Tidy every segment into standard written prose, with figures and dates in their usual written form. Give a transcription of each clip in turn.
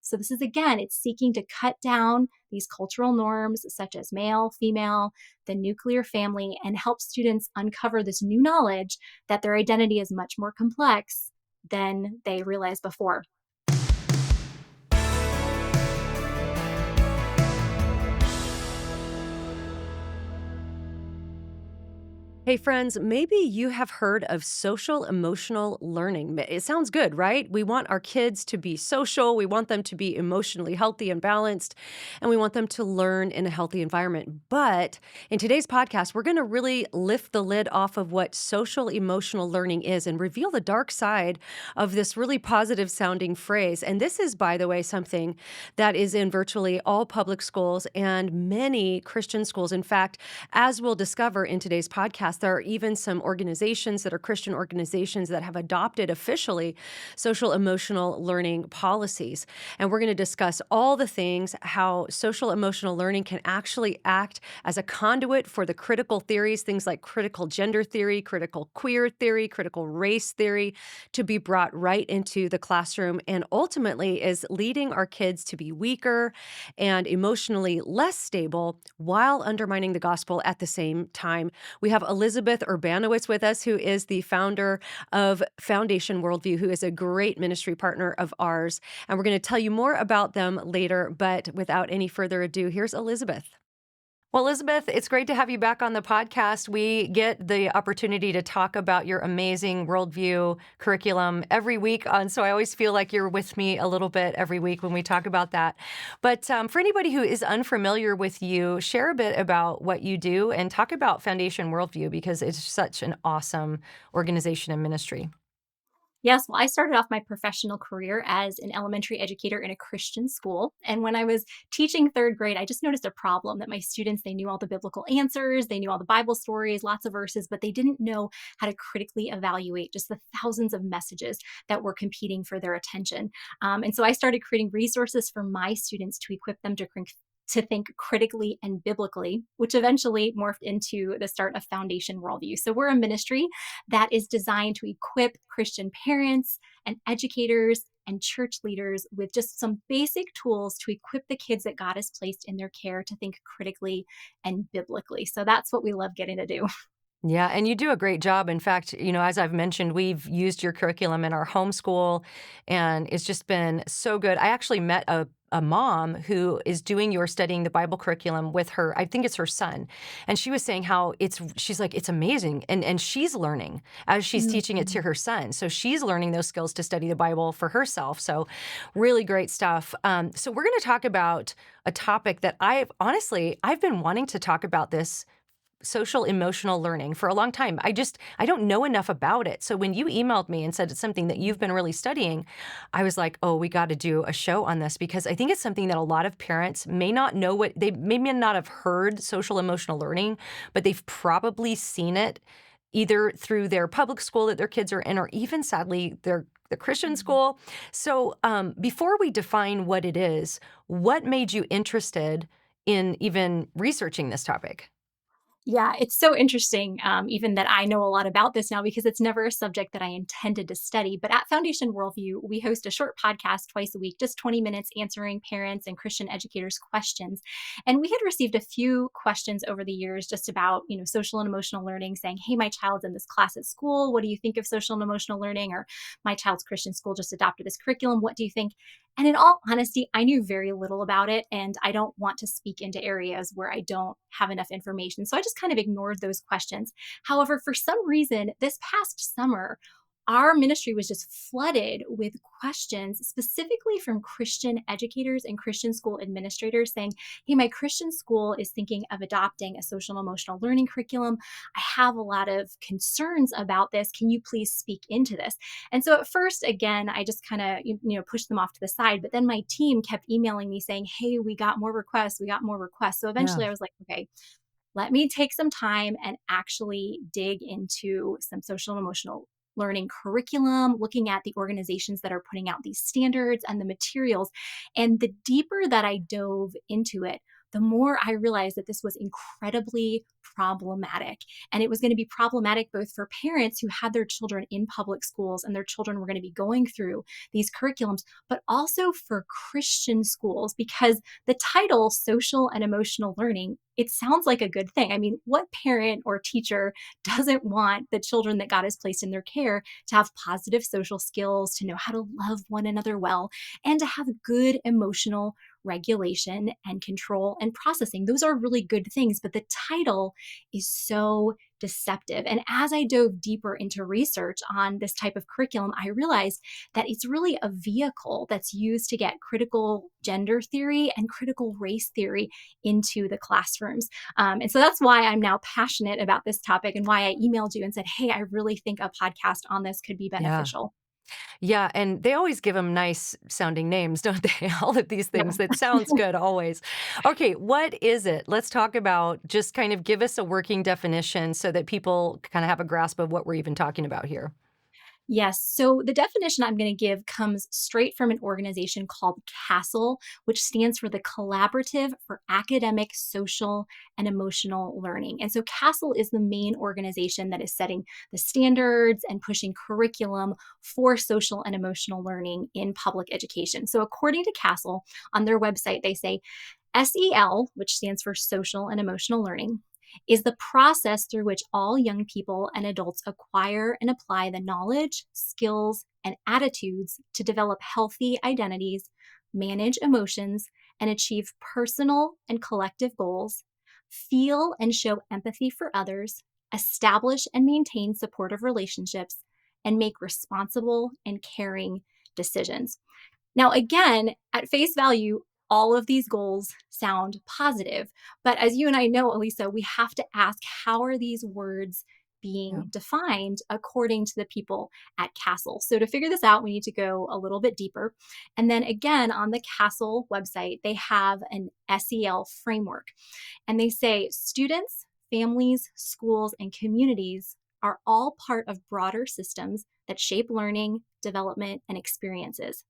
So this is, again, it's seeking to cut down these cultural norms such as male, female, the nuclear family, and help students uncover this new knowledge that their identity is much more complex than they realized before. Hey, friends, maybe you have heard of social emotional learning. It sounds good, right? We want our kids to be social. We want them to be emotionally healthy and balanced, and we want them to learn in a healthy environment. But in today's podcast, we're going to really lift the lid off of what social emotional learning is and reveal the dark side of this really positive sounding phrase. And this is, by the way, something that is in virtually all public schools and many Christian schools. In fact, as we'll discover in today's podcast, there are even some organizations that are Christian organizations that have adopted officially social emotional learning policies. And we're going to discuss all the things, how social emotional learning can actually act as a conduit for the critical theories, things like critical gender theory, critical queer theory, critical race theory, to be brought right into the classroom and ultimately is leading our kids to be weaker and emotionally less stable while undermining the gospel at the same time. We have Elizabeth Urbanowicz with us, who is the founder of Foundation Worldview, who is a great ministry partner of ours. And we're going to tell you more about them later. But without any further ado, here's Elizabeth. Well, Elizabeth, it's great to have you back on the podcast. We get the opportunity to talk about your amazing worldview curriculum every week so I always feel like you're with me a little bit every week when we talk about that. But for anybody who is unfamiliar with you, share a bit about what you do and talk about Foundation Worldview because it's such an awesome organization and ministry. Yes, well, I started off my professional career as an elementary educator in a Christian school. And when I was teaching third grade, I just noticed a problem that my students, they knew all the biblical answers, they knew all the Bible stories, lots of verses, but they didn't know how to critically evaluate just the thousands of messages that were competing for their attention. And so I started creating resources for my students to equip them to think critically and biblically, which eventually morphed into the start of Foundation Worldview. So we're a ministry that is designed to equip Christian parents and educators and church leaders with just some basic tools to equip the kids that God has placed in their care to think critically and biblically. So that's what we love getting to do. Yeah, and you do a great job. In fact, as I've mentioned, we've used your curriculum in our homeschool, and it's just been so good. I actually met a mom who is doing your studying the Bible curriculum with her, I think it's her son. And she was saying how she's like, it's amazing. And she's learning as she's teaching it to her son. So she's learning those skills to study the Bible for herself. So really great stuff. So we're going to talk about a topic that I've been wanting to talk about this social emotional learning for a long time. I don't know enough about it. So when you emailed me and said it's something that you've been really studying, I was like, oh, we got to do a show on this because I think it's something that a lot of parents may not know they may not have heard social emotional learning, but they've probably seen it either through their public school that their kids are in or even sadly the Christian school. So before we define what it is, what made you interested in even researching this topic? Yeah, it's so interesting, even that I know a lot about this now because it's never a subject that I intended to study. But at Foundation Worldview, we host a short podcast twice a week, just 20 minutes answering parents and Christian educators' questions. And we had received a few questions over the years just about, social and emotional learning, saying, hey, my child's in this class at school. What do you think of social and emotional learning? Or my child's Christian school just adopted this curriculum. What do you think? And in all honesty, I knew very little about it, and I don't want to speak into areas where I don't have enough information. So I just kind of ignored those questions. However, for some reason, this past summer, our ministry was just flooded with questions specifically from Christian educators and Christian school administrators saying, hey, my Christian school is thinking of adopting a social and emotional learning curriculum. I have a lot of concerns about this. Can you please speak into this? And so at first, again, I just kind of, pushed them off to the side. But then my team kept emailing me saying, hey, we got more requests. We got more requests. So Yeah. eventually I was like, okay, let me take some time and actually dig into some social and emotional learning curriculum, looking at the organizations that are putting out these standards and the materials. And the deeper that I dove into it, the more I realized that this was incredibly problematic. And it was going to be problematic both for parents who had their children in public schools and their children were going to be going through these curriculums, but also for Christian schools, because the title, social and emotional learning, it sounds like a good thing. I mean, what parent or teacher doesn't want the children that God has placed in their care to have positive social skills, to know how to love one another well, and to have good emotional regulation and control and processing? Those are really good things, but the title is so deceptive. And as I dove deeper into research on this type of curriculum, I realized that it's really a vehicle that's used to get critical gender theory and critical race theory into the classrooms. And so that's why I'm now passionate about this topic and why I emailed you and said, hey, I really think a podcast on this could be Yeah. beneficial. Yeah, and they always give them nice sounding names, don't they? All of these Yeah. things. That sounds good always. Okay, what is it? Let's talk about, just kind of give us a working definition so that people kind of have a grasp of what we're even talking about here. Yes. So the definition I'm going to give comes straight from an organization called CASEL, which stands for the Collaborative for Academic, Social, and Emotional Learning. And so CASEL is the main organization that is setting the standards and pushing curriculum for social and emotional learning in public education. So according to CASEL, on their website, they say SEL, which stands for Social and Emotional Learning, is the process through which all young people and adults acquire and apply the knowledge, skills, and attitudes to develop healthy identities, manage emotions, and achieve personal and collective goals, feel and show empathy for others, establish and maintain supportive relationships, and make responsible and caring decisions. Now, again, at face value, all of these goals sound positive. But as you and I know, Alisa, we have to ask, how are these words Yeah. being defined according to the people at CASEL? So to figure this out, we need to go a little bit deeper. And then again, on the CASEL website, they have an SEL framework. And they say students, families, schools, and communities are all part of broader systems that shape learning, development, and experiences.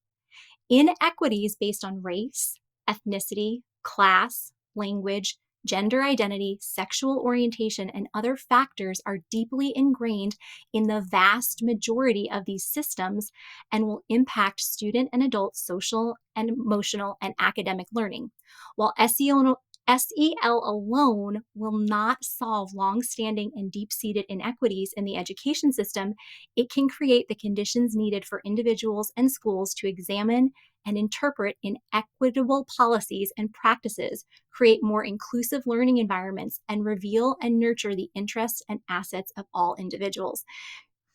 Inequities based on race, ethnicity, class, language, gender identity, sexual orientation, and other factors are deeply ingrained in the vast majority of these systems and will impact student and adult social and emotional and academic learning. While SEL alone will not solve longstanding and deep seated inequities in the education system, it can create the conditions needed for individuals and schools to examine and interpret inequitable policies and practices, create more inclusive learning environments, and reveal and nurture the interests and assets of all individuals.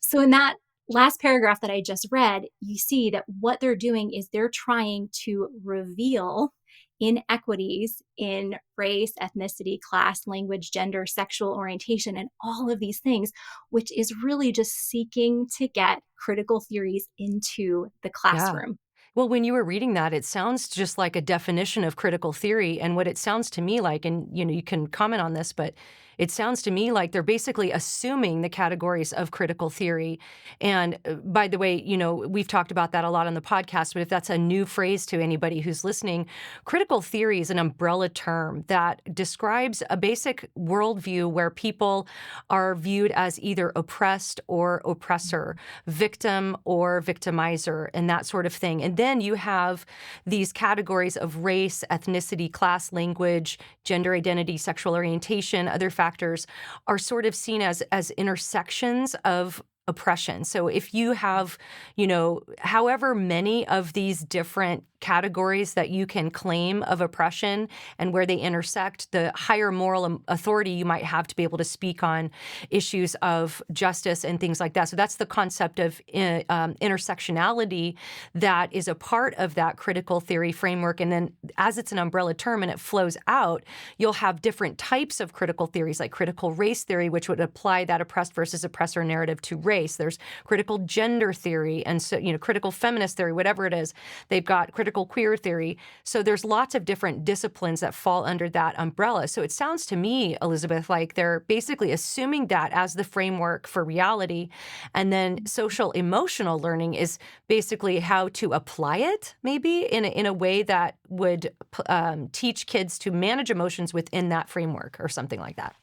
So, in that last paragraph that I just read, you see that what they're doing is they're trying to reveal inequities in race, ethnicity, class, language, gender, sexual orientation, and all of these things, which is really just seeking to get critical theories into the Yeah. classroom. Well, when you were reading that, it sounds just like a definition of critical theory. And what it sounds to me like, and you can comment on this, but it sounds to me like they're basically assuming the categories of critical theory. And by the way, we've talked about that a lot on the podcast, but if that's a new phrase to anybody who's listening, critical theory is an umbrella term that describes a basic worldview where people are viewed as either oppressed or oppressor, victim or victimizer, and that sort of thing. And then you have these categories of race, ethnicity, class, language, gender identity, sexual orientation, other factors are sort of seen as intersections of oppression. So if you have, however many of these different categories that you can claim of oppression and where they intersect, the higher moral authority you might have to be able to speak on issues of justice and things like that. So that's the concept of intersectionality that is a part of that critical theory framework. And then as it's an umbrella term and it flows out, you'll have different types of critical theories, like critical race theory, which would apply that oppressed versus oppressor narrative to race. There's critical gender theory and so, critical feminist theory, whatever it is. They've got critical queer theory. So there's lots of different disciplines that fall under that umbrella. So it sounds to me, Elizabeth, like they're basically assuming that as the framework for reality. And then social emotional learning is basically how to apply it, maybe in a way that would teach kids to manage emotions within that framework or something like that.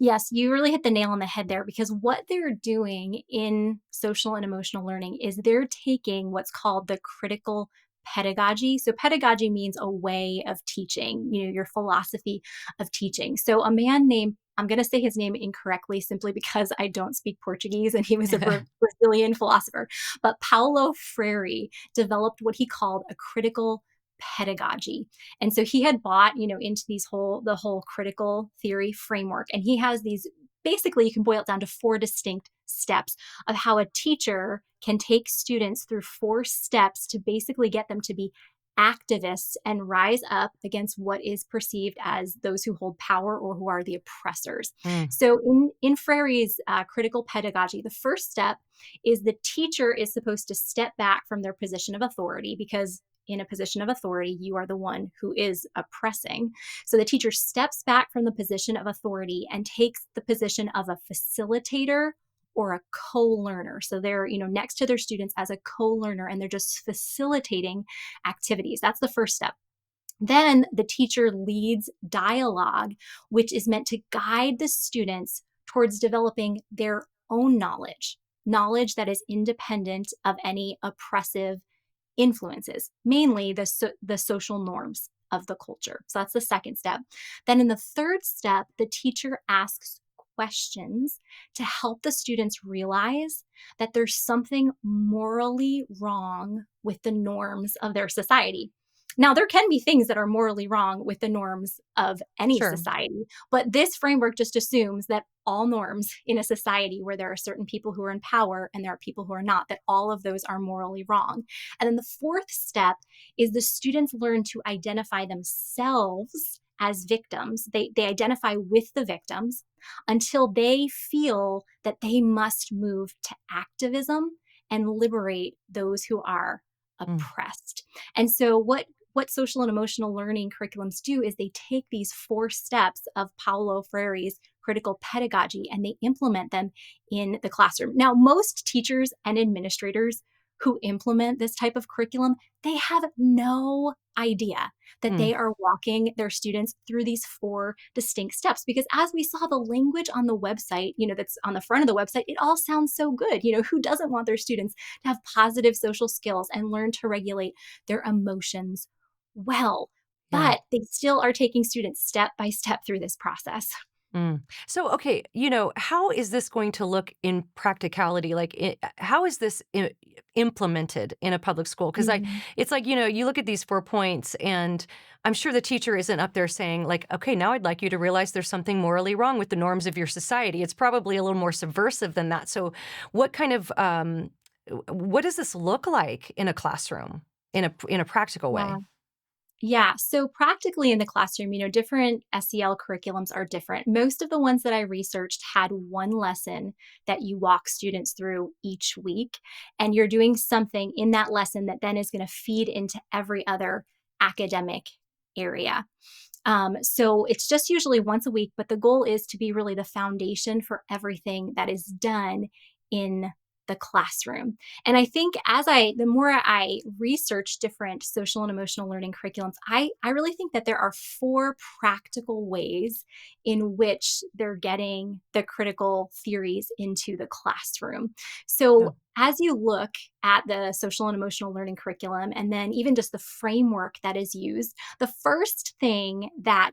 Yes, you really hit the nail on the head there because what they're doing in social and emotional learning is they're taking what's called the critical pedagogy. So, pedagogy means a way of teaching, your philosophy of teaching. So, a man named, I'm going to say his name incorrectly simply because I don't speak Portuguese and he was a Brazilian philosopher, but Paulo Freire developed what he called a critical pedagogy. And so he had bought, into the whole critical theory framework. And he has these, basically you can boil it down to four distinct steps of how a teacher can take students through four steps to basically get them to be activists and rise up against what is perceived as those who hold power or who are the oppressors. Mm, So in Freire's critical pedagogy, the first step is the teacher is supposed to step back from their position of authority because in a position of authority, you are the one who is oppressing. So the teacher steps back from the position of authority and takes the position of a facilitator or a co-learner. So they're, next to their students as a co-learner and they're just facilitating activities. That's the first step. Then the teacher leads dialogue, which is meant to guide the students towards developing their own knowledge that is independent of any oppressive influences, mainly the social norms of the culture. So that's the second step. Then in the third step, the teacher asks questions to help the students realize that there's something morally wrong with the norms of their society. Now, there can be things that are morally wrong with the norms of any sure. society, but this framework just assumes that all norms in a society where there are certain people who are in power and there are people who are not, that all of those are morally wrong. And then the fourth step is the students learn to identify themselves as victims. They identify with the victims until they feel that they must move to activism and liberate those who are Mm, oppressed. And so what social and emotional learning curriculums do is they take these four steps of Paulo Freire's critical pedagogy and they implement them in the classroom. Now, most teachers and administrators who implement this type of curriculum, they have no idea that mm. they are walking their students through these four distinct steps because as we saw the language on the website, that's on the front of the website, it all sounds so good. Who doesn't want their students to have positive social skills and learn to regulate their emotions well? Yeah. But they still are taking students step by step through this process. Mm. So, okay, how is this going to look in practicality? Like, how is this implemented in a public school? Because Mhm. it's like, you look at these 4 points, and I'm sure the teacher isn't up there saying, like, okay, now I'd like you to realize there's something morally wrong with the norms of your society. It's probably a little more subversive than that. So, what kind of, what does this look like in a classroom in a practical Yeah. way? Yeah. So practically in the classroom, different SEL curriculums are different. Most of the ones that I researched had one lesson that you walk students through each week. And you're doing something in that lesson that then is going to feed into every other academic area. So it's just usually once a week, but the goal is to be really the foundation for everything that is done in the classroom. And I think the more I research different social and emotional learning curriculums, I really think that there are four practical ways in which they're getting the critical theories into the classroom. Yeah. So as you look at the social and emotional learning curriculum, and then even just the framework that is used, the first thing that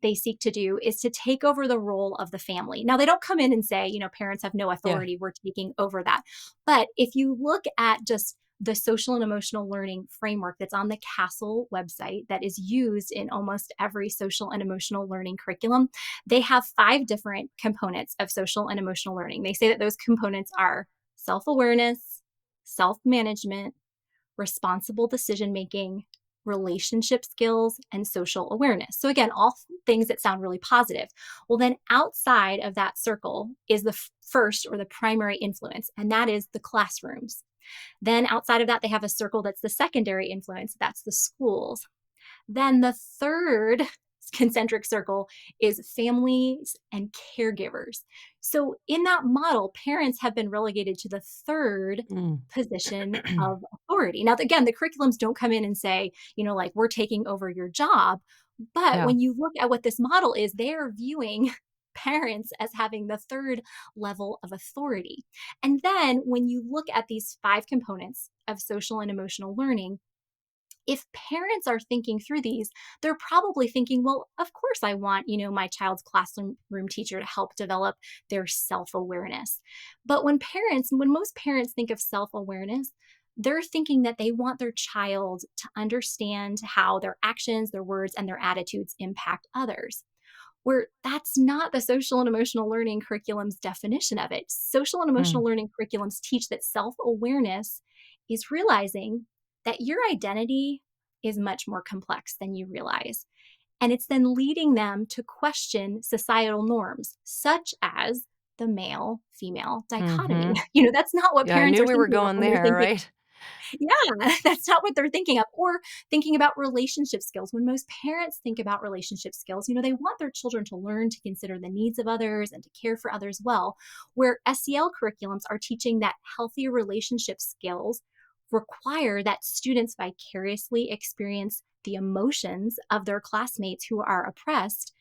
they seek to do is to take over the role of the family. Now, they don't come in and say, parents have no Yeah. authority, we're taking over that. But if you look at just the social and emotional learning framework that's on the Castle website that is used in almost every social and emotional learning curriculum, they have 5 different components of social and emotional learning. They say that those components are self awareness, self management, responsible decision making, relationship skills, and social awareness. So, again, all things that sound really positive. Well, then outside of that circle is the first or the primary influence, and that is the classrooms. Then outside of that, they have a circle that's the secondary influence, that's the schools. Then the third concentric circle is families and caregivers. So in that model, parents have been relegated to the third Mm. position of authority. Now, again, the curriculums don't come in and say, like we're taking over your job. But Yeah. when you look at what this model is, they are viewing parents as having the third level of authority. And then when you look at these five components of social and emotional learning, if parents are thinking through these, they're probably thinking, well, of course I want, my child's classroom teacher to help develop their self-awareness. But when most parents think of self-awareness, they're thinking that they want their child to understand how their actions, their words, and their attitudes impact others, where that's not the social and emotional learning curriculum's definition of it. Social and Mm, emotional learning curriculums teach that self awareness is realizing that your identity is much more complex than you realize. And it's then leading them to question societal norms, such as the male female dichotomy. mhm. That's not what Yeah, I parents knew are we were thinking of going when they're there, thinking. right? Yeah, that's not what they're thinking of. Or thinking about relationship skills. When most parents think about relationship skills, they want their children to learn to consider the needs of others and to care for others well. Where SEL curriculums are teaching that healthy relationship skills require that students vicariously experience the emotions of their classmates who are oppressed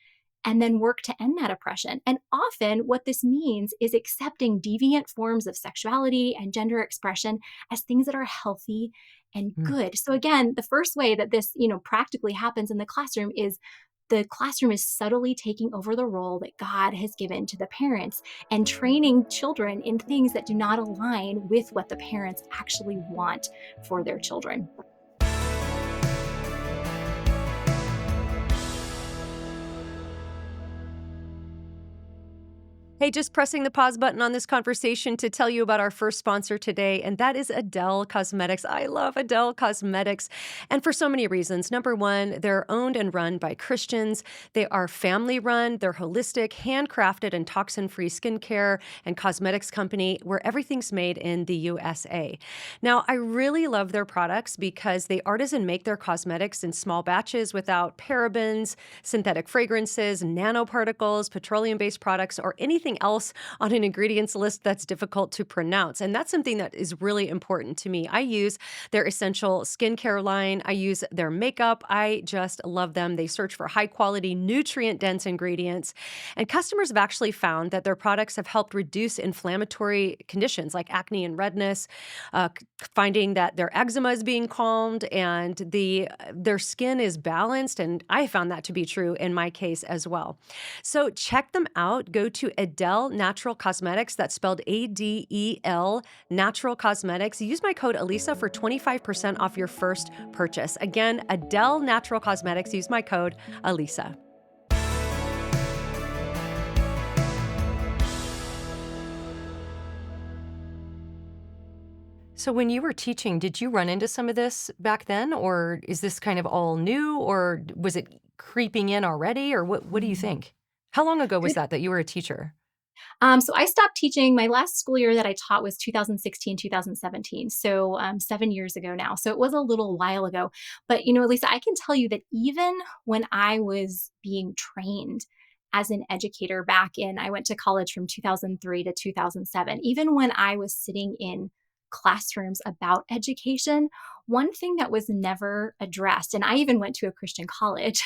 and then work to end that oppression. And often, what this means is accepting deviant forms of sexuality and gender expression as things that are healthy and Mm, good. So, again, the first way that this, practically happens in the classroom is the classroom is subtly taking over the role that God has given to the parents and training children in things that do not align with what the parents actually want for their children. Hey, just pressing the pause button on this conversation to tell you about our first sponsor today, and that is Adele Cosmetics. I love Adele Cosmetics, and for so many reasons. Number one, they're owned and run by Christians. They are family run, they're holistic, handcrafted, and toxin free skincare and cosmetics company where everything's made in the USA. Now, I really love their products because they artisan make their cosmetics in small batches without parabens, synthetic fragrances, nanoparticles, petroleum based products, or anything else on an ingredients list that's difficult to pronounce. And that's something that is really important to me. I use their essential skincare line, I use their makeup. I just love them. They search for high quality, nutrient dense ingredients. And customers have actually found that their products have helped reduce inflammatory conditions like acne and redness, finding that their eczema is being calmed and their skin is balanced. And I found that to be true in my case as well. So check them out. Go to Adele Natural Cosmetics. That's spelled Adel Natural Cosmetics. Use my code Alisa for 25% off your first purchase. Again, Adele Natural Cosmetics. Use my code Alisa. So when you were teaching, did you run into some of this back then, or is this kind of all new, or was it creeping in already, or what do you Mm. think? How long ago was Good. that you were a teacher? So I stopped teaching. My last school year that I taught was 2016, 2017. So 7 years ago now. So it was a little while ago. But, Lisa, I can tell you that even when I was being trained as an educator I went to college from 2003 to 2007, even when I was sitting in classrooms about education, one thing that was never addressed, and I even went to a Christian college,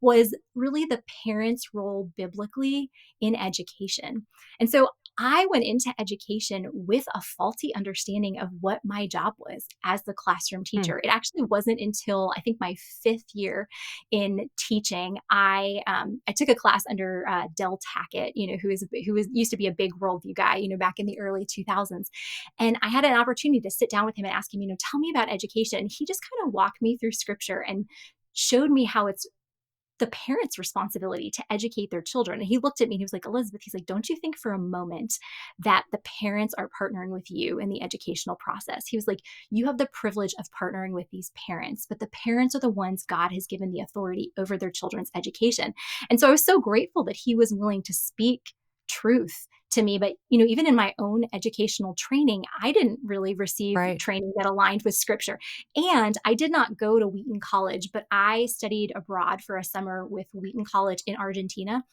was really the parents' role biblically in education. And so I went into education with a faulty understanding of what my job was as the classroom Hmm. teacher. It actually wasn't until I think my fifth year in teaching, I took a class under Del Tackett, who used to be a big worldview guy, back in the early 2000s, and I had an opportunity to sit down with him and ask him, tell me about education. And he just kind of walked me through scripture and showed me how it's the parents' responsibility to educate their children. And he looked at me and he was like, Elizabeth, he's like, don't you think for a moment that the parents are partnering with you in the educational process? He was like, you have the privilege of partnering with these parents, but the parents are the ones God has given the authority over their children's education. And so I was so grateful that he was willing to speak truth to me. But, even in my own educational training, I didn't really receive Right. training that aligned with scripture. And I did not go to Wheaton College, but I studied abroad for a summer with Wheaton College in Argentina.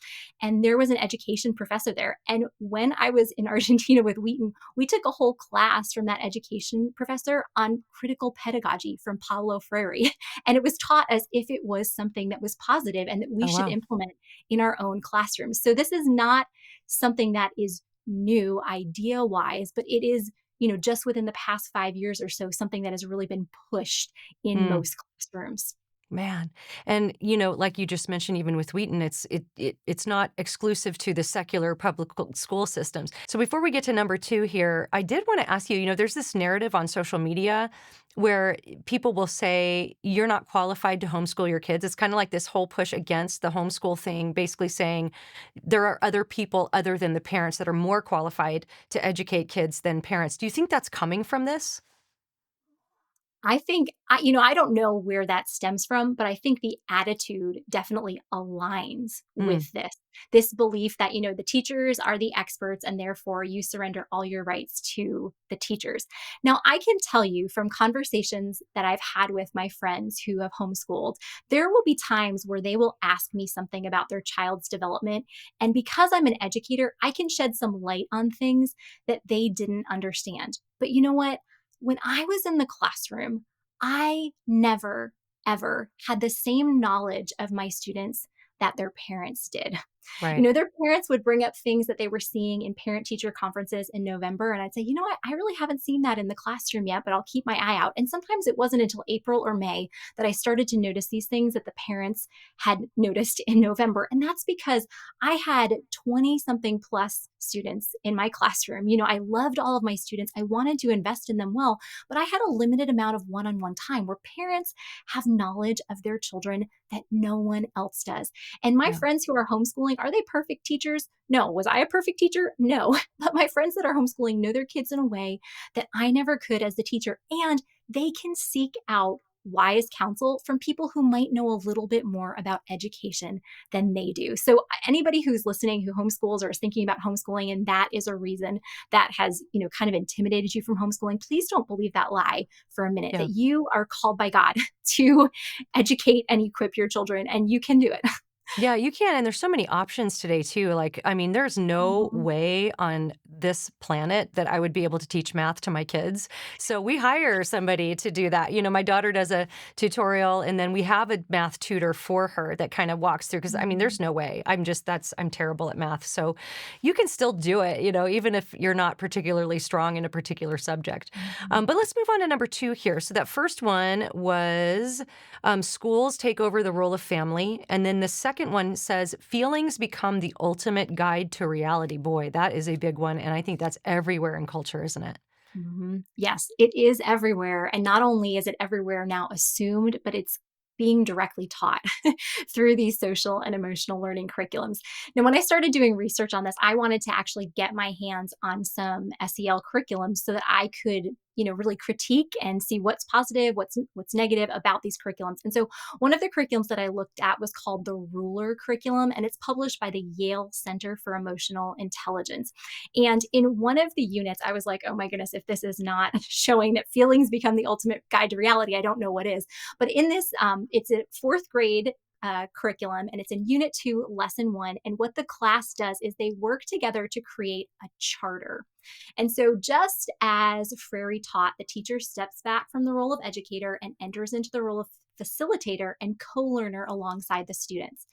And there was an education professor there. And when I was in Argentina with Wheaton, we took a whole class from that education professor on critical pedagogy from Paulo Freire. And it was taught as if it was something that was positive and that we Oh, should wow. implement in our own classrooms. So this is not something that is new idea wise, but it is, just within the past 5 years or so, something that has really been pushed in Mm. most classrooms. Man. And, like you just mentioned, even with Wheaton, it's not exclusive to the secular public school systems. So before we get to number 2 here, I did want to ask you, there's this narrative on social media where people will say you're not qualified to homeschool your kids. It's kind of like this whole push against the homeschool thing, basically saying there are other people other than the parents that are more qualified to educate kids than parents. Do you think that's coming from this? I think I don't know where that stems from, but I think the attitude definitely aligns Mm, with this. This belief that, the teachers are the experts and therefore you surrender all your rights to the teachers. Now, I can tell you from conversations that I've had with my friends who have homeschooled, there will be times where they will ask me something about their child's development. And because I'm an educator, I can shed some light on things that they didn't understand. But you know what? When I was in the classroom, I never, ever had the same knowledge of my students that their parents did. right. Their parents would bring up things that they were seeing in parent teacher conferences in November. And I'd say, what? I really haven't seen that in the classroom yet, but I'll keep my eye out. And sometimes it wasn't until April or May that I started to notice these things that the parents had noticed in November. And that's because I had 20 something plus students in my classroom. I loved all of my students. I wanted to invest in them well, but I had a limited amount of one on one time where parents have knowledge of their children that no one else does. And my Yeah. friends who are homeschooling, are they perfect teachers? No. Was I a perfect teacher? No. But my friends that are homeschooling know their kids in a way that I never could as the teacher. And they can seek out wise counsel from people who might know a little bit more about education than they do. So anybody who's listening who homeschools or is thinking about homeschooling and that is a reason that has, kind of intimidated you from homeschooling, please don't believe that lie for a minute Yeah. that you are called by God to educate and equip your children and you can do it. Yeah, you can, and there's so many options today too. Like, I mean, there's no Mhm. way on this planet that I would be able to teach math to my kids. So we hire somebody to do that. My daughter does a tutorial and then we have a math tutor for her that kind of walks through because I mean, Mhm. there's no way. I'm terrible at math. So you can still do it, even if you're not particularly strong in a particular subject. Mhm. But let's move on to number 2 here. So that first one was schools take over the role of family. And then the second one says feelings become the ultimate guide to reality. Boy, that is a big one. And I think that's everywhere in culture, isn't it? Yes, it is everywhere. And not only is it everywhere now assumed, but it's being directly taught through these social and emotional learning curriculums. Now, when I started doing research on this, I wanted to actually get my hands on some SEL curriculums so that I could, really critique and see what's positive, what's negative about these curriculums. And so one of the curriculums that I looked at was called the Ruler curriculum, and it's published by the Yale Center for Emotional Intelligence. And in one of the units, I was like, oh my goodness, if this is not showing that feelings become the ultimate guide to reality, I don't know what is. But in this, it's a fourth grade curriculum and it's in unit 2 lesson 1, and what the class does is they work together to create a charter. And so just as Freire taught, the teacher steps back from the role of educator and enters into the role of facilitator and co-learner alongside the students.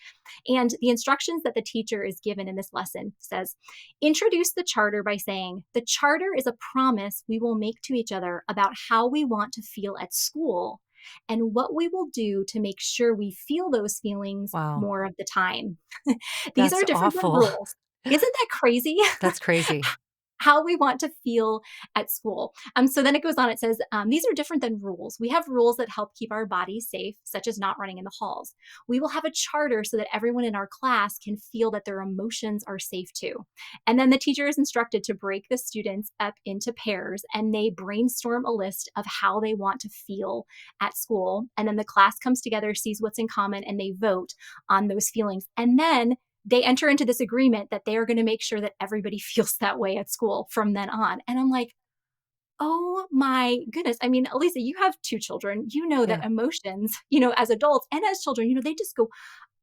And the instructions that the teacher is given in this lesson says, introduce the charter by saying, the charter is a promise we will make to each other about how we want to feel at school and what we will do to make sure we feel those feelings Wow. more of the time. These That's are different than awful. rules. Isn't that crazy? That's crazy. How we want to feel at school. So then it goes on, it says, these are different than rules. We have rules that help keep our bodies safe, such as not running in the halls. We will have a charter so that everyone in our class can feel that their emotions are safe too. And then the teacher is instructed to break the students up into pairs and they brainstorm a list of how they want to feel at school. And then the class comes together, sees what's in common, and they vote on those feelings. And then they enter into this agreement that they are going to make sure that everybody feels that way at school from then on. And I'm like, oh my goodness. I mean, Elisa, you have two children. You know that Yeah. emotions, as adults and as children, they just go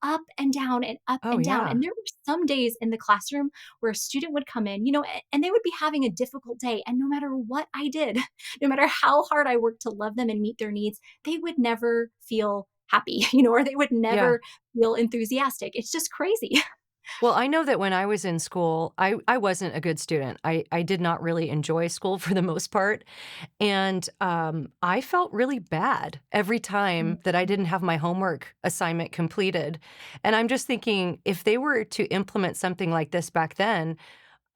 up and down and up Oh, and down. yeah. And there were some days in the classroom where a student would come in, and they would be having a difficult day. And no matter what I did, no matter how hard I worked to love them and meet their needs, they would never feel happy, or they would Yeah. never feel enthusiastic. It's just crazy. Well, I know that when I was in school, I wasn't a good student. I did not really enjoy school for the most part, and, I felt really bad every time that I didn't have my homework assignment completed, and I'm just thinking, if they were to implement something like this back then,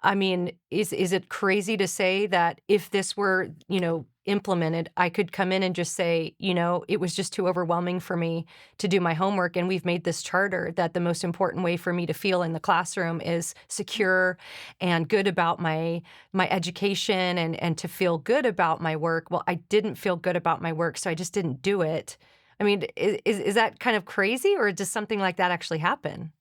I mean, is it crazy to say that if this were, implemented, I could come in and just say, it was just too overwhelming for me to do my homework, and we've made this charter that the most important way for me to feel in the classroom is secure and good about my education and to feel good about my work. Well, I didn't feel good about my work, so I just didn't do it. I mean, is that kind of crazy, or does something like that actually happen?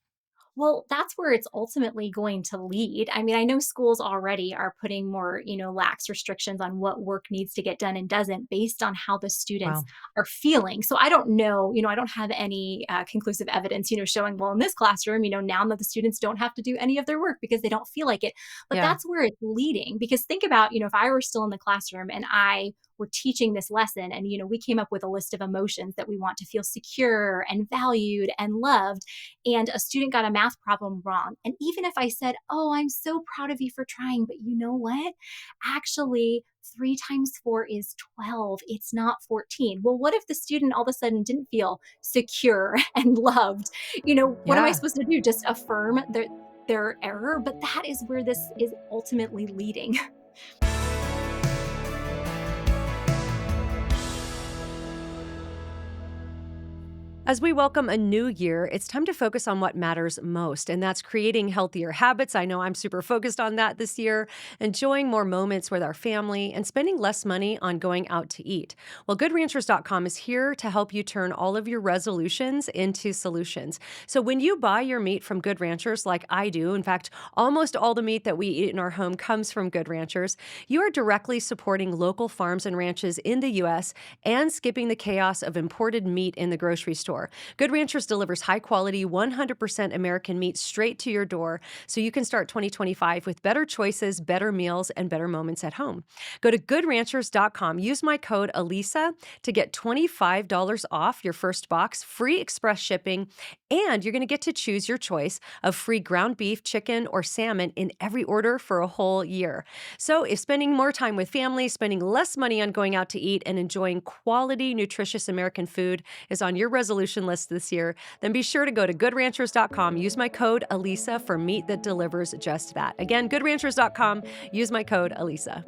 Well, that's where it's ultimately going to lead. I mean, I know schools already are putting more, lax restrictions on what work needs to get done and doesn't based on how the students Wow. are feeling. So I don't know, I don't have any conclusive evidence, showing, well, in this classroom, now that the students don't have to do any of their work because they don't feel like it. But Yeah. that's where it's leading. Because think about, if I were still in the classroom and I were teaching this lesson and, we came up with a list of emotions that we want to feel secure and valued and loved, and a student got a math problem wrong. And even if I said, oh, I'm so proud of you for trying, but you know what? Actually, 3 times 4 is 12. It's not 14. Well, what if the student all of a sudden didn't feel secure and loved? What am I Yeah. supposed to do? Just affirm their error? But that is where this is ultimately leading. As we welcome a new year, it's time to focus on what matters most, and that's creating healthier habits. I know I'm super focused on that this year, enjoying more moments with our family, and spending less money on going out to eat. Well, GoodRanchers.com is here to help you turn all of your resolutions into solutions. So when you buy your meat from Good Ranchers, like I do, in fact, almost all the meat that we eat in our home comes from Good Ranchers, you are directly supporting local farms and ranches in the U.S. and skipping the chaos of imported meat in the grocery store. Good Ranchers delivers high quality, 100% American meat straight to your door so you can start 2025 with better choices, better meals, and better moments at home. Go to goodranchers.com. Use my code Alisa to get $25 off your first box, free express shipping, and you're going to get to choose your choice of free ground beef, chicken, or salmon in every order for a whole year. So if spending more time with family, spending less money on going out to eat, and enjoying quality, nutritious American food is on your resolution list this year, then be sure to go to goodranchers.com. Use my code Alisa for meat that delivers just that. Again, goodranchers.com. Use my code Alisa.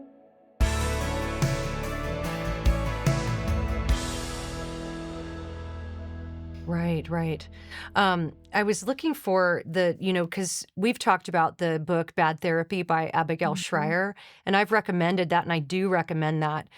Right, right. I was looking for because we've talked about the book Bad Therapy by Abigail Mhm. Schreier, and I've recommended that, and I do recommend that.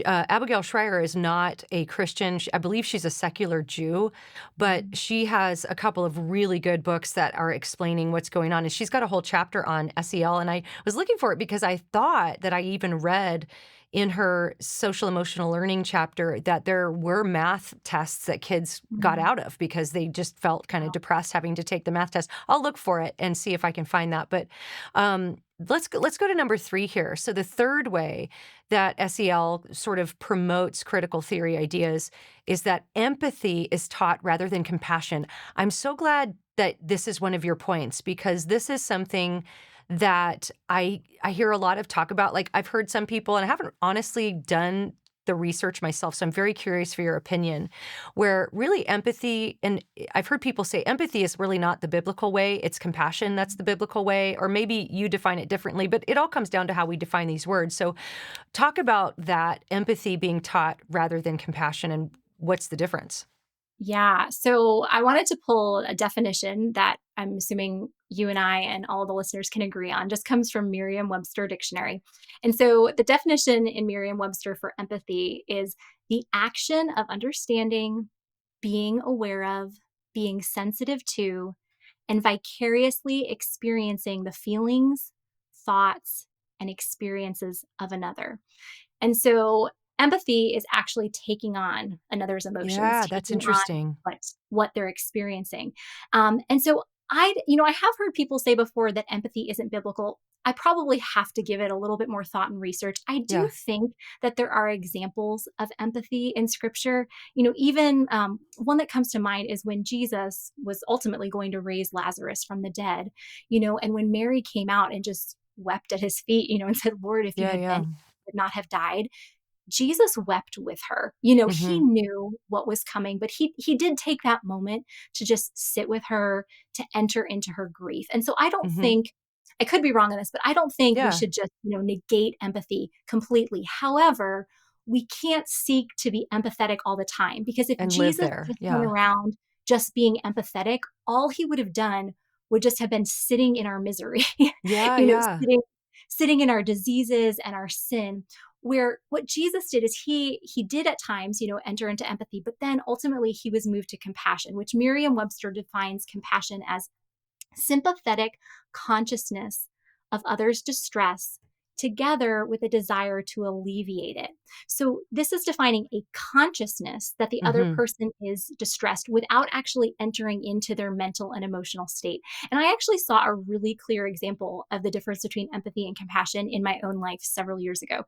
Abigail Schreier is not a Christian. I believe she's a secular Jew, but Mhm. she has a couple of really good books that are explaining what's going on. And she's got a whole chapter on SEL, and I was looking for it because I thought that I even read in her social emotional learning chapter that there were math tests that kids got Mhm. out of because they just felt kind of depressed having to take the math test. I'll look for it and see if I can find that. But let's go to number 3 here. So the third way that SEL sort of promotes critical theory ideas is that empathy is taught rather than compassion. I'm so glad that this is one of your points because this is something that I hear a lot of talk about. Like I've heard some people, and I haven't honestly done the research myself, so I'm very curious for your opinion, where really empathy, and I've heard people say empathy is really not the biblical way, it's compassion that's the biblical way, or maybe you define it differently, but it all comes down to how we define these words. So talk about that empathy being taught rather than compassion and what's the difference? Yeah. So I wanted to pull a definition that I'm assuming you and I and all the listeners can agree on, just comes from Merriam Webster Dictionary. And so the definition in Merriam Webster for empathy is the action of understanding, being aware of, being sensitive to, and vicariously experiencing the feelings, thoughts, and experiences of another. And so empathy is actually taking on another's emotions, Yeah, that's taking on interesting. what they're experiencing. And so I have heard people say before that empathy isn't biblical. I probably have to give it a little bit more thought and research. I do Yeah. think that there are examples of empathy in scripture. Even one that comes to mind is when Jesus was ultimately going to raise Lazarus from the dead, and when Mary came out and just wept at his feet, and said, Lord, if you Yeah, had been, yeah. he would not have died. Jesus wept with her. He Mhm. knew what was coming, but he did take that moment to just sit with her, to enter into her grief. And so I don't Mhm. think I could be wrong on this, but I don't think we Yeah, should just, negate empathy completely. However, we can't seek to be empathetic all the time because if and live Jesus there. just went Yeah. around just being empathetic, all he would have done would just have been sitting in our misery, Yeah, yeah. sitting in our diseases and our sin, where what Jesus did is he did at times, enter into empathy, but then ultimately he was moved to compassion, which Merriam-Webster defines compassion as sympathetic consciousness of others' distress together with a desire to alleviate it. So, this is defining a consciousness that the other Mhm. person is distressed without actually entering into their mental and emotional state. And I actually saw a really clear example of the difference between empathy and compassion in my own life several years ago.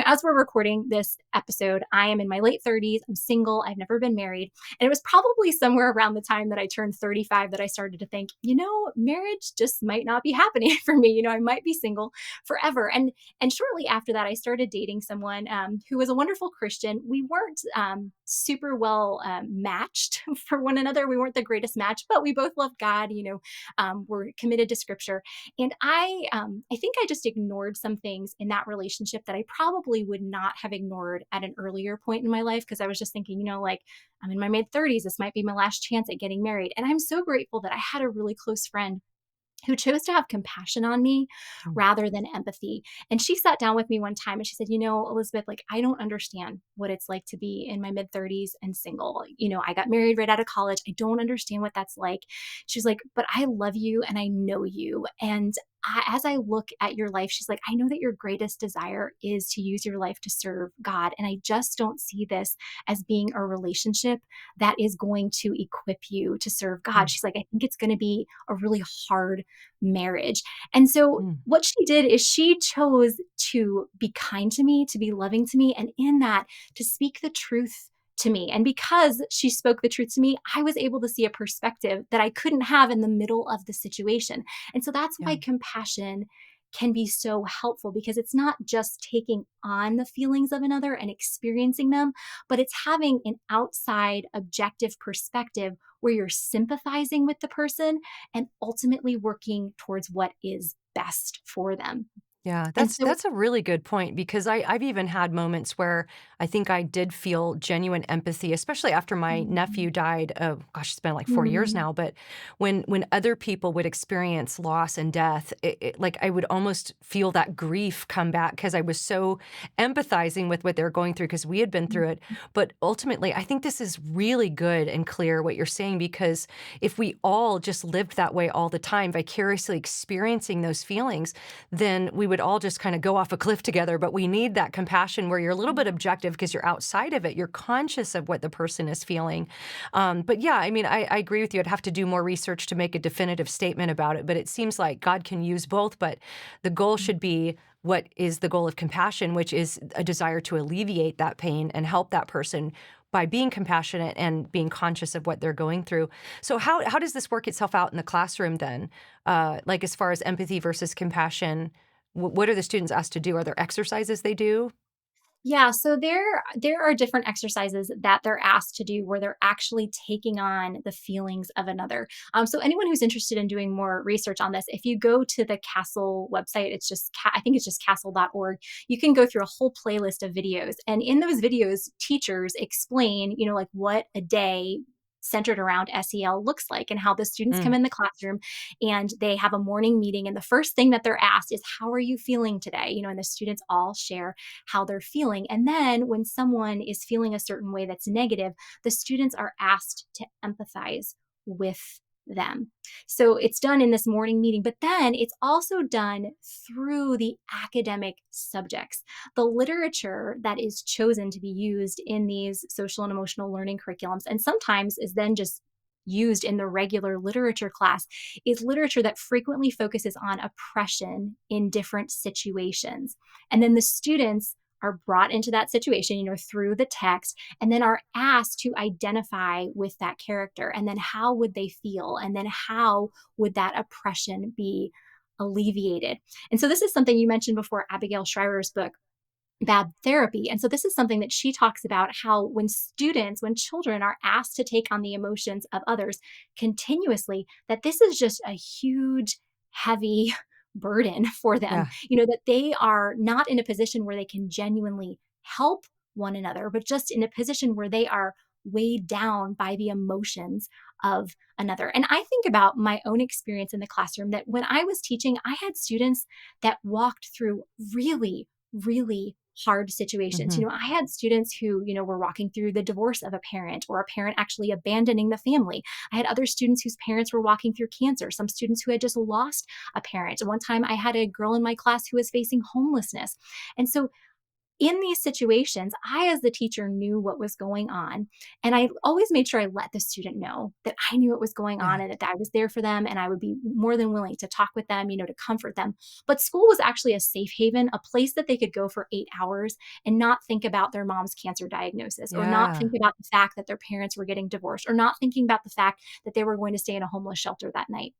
As we're recording this episode, I am in my late 30s, I'm single, I've never been married. And it was probably somewhere around the time that I turned 35 that I started to think, marriage just might not be happening for me. I might be single forever. And shortly after that, I started dating someone who was a wonderful Christian. We weren't super well matched for one another. We weren't the greatest match, but we both loved God. We're committed to Scripture. And I think I just ignored some things in that relationship that I probably would not have ignored at an earlier point in my life because I was just thinking, like I'm in my mid 30s. This might be my last chance at getting married. And I'm so grateful that I had a really close friend who chose to have compassion on me Mm. rather than empathy. And she sat down with me one time and she said, Elizabeth, like, I don't understand what it's like to be in my mid 30s and single. I got married right out of college. I don't understand what that's like. She's like, but I love you and I know you. And as I look at your life, she's like, I know that your greatest desire is to use your life to serve God. And I just don't see this as being a relationship that is going to equip you to serve God. Mm. She's like, I think it's going to be a really hard marriage. And so Mm. what she did is she chose to be kind to me, to be loving to me, and in that, to speak the truth to me. And because she spoke the truth to me, I was able to see a perspective that I couldn't have in the middle of the situation. And so that's Yeah. why compassion can be so helpful because it's not just taking on the feelings of another and experiencing them, but it's having an outside objective perspective where you're sympathizing with the person and ultimately working towards what is best for them. Yeah, And that's so, that's a really good point because I've even had moments where I think I did feel genuine empathy, especially after my mm, nephew died. Gosh, it's been like 4 years mm, now. But when other people would experience loss and death, like I would almost feel that grief come back because I was so empathizing with what they're going through because we had been mm, through it. But ultimately, I think this is really good and clear what you're saying because if we all just lived that way all the time, vicariously experiencing those feelings, then we would all just kind of go off a cliff together. But we need that compassion where you're a little bit objective because you're outside of it. You're conscious of what the person is feeling. But yeah, I mean, I agree with you. I'd have to do more research to make a definitive statement about it. But it seems like God can use both. But the goal should be what is the goal of compassion, which is a desire to alleviate that pain and help that person by being compassionate and being conscious of what they're going through. So how does this work itself out in the classroom then? Like as far as empathy versus compassion, what are the students asked to do? Are there exercises they do? Yeah, so there are different exercises that they're asked to do where they're actually taking on the feelings of another. So anyone who's interested in doing more research on this, if you go to the Castle website, it's just I think it's just castle.org. You can go through a whole playlist of videos, and in those videos, teachers explain, like what a day centered around SEL looks like and how the students come Mm, in the classroom and they have a morning meeting and the first thing that they're asked is how are you feeling today, and the students all share how they're feeling. And then when someone is feeling a certain way that's negative, the students are asked to empathize with them. So it's done in this morning meeting, but then it's also done through the academic subjects. The literature that is chosen to be used in these social and emotional learning curriculums, and sometimes is then just used in the regular literature class, is literature that frequently focuses on oppression in different situations. And then the students are brought into that situation, through the text, and then are asked to identify with that character. And then how would they feel? And then how would that oppression be alleviated? And so this is something you mentioned before, Abigail Shriver's book, Bad Therapy. And so this is something that she talks about, how when children are asked to take on the emotions of others continuously, that this is just a huge, heavy burden for them, Yeah. that they are not in a position where they can genuinely help one another, but just in a position where they are weighed down by the emotions of another. And I think about my own experience in the classroom, that when I was teaching, I had students that walked through really, really hard situations. Mhm. I had students who, were walking through the divorce of a parent, or a parent actually abandoning the family. I had other students whose parents were walking through cancer, some students who had just lost a parent. One time I had a girl in my class who was facing homelessness. And so in these situations, I, as the teacher, knew what was going on. And I always made sure I let the student know that I knew what was going Yeah. on, and that I was there for them, and I would be more than willing to talk with them, to comfort them. But school was actually a safe haven, a place that they could go for 8 hours and not think about their mom's cancer diagnosis, or not Yeah. think about the fact that their parents were getting divorced, or not thinking about the fact that they were going to stay in a homeless shelter that night.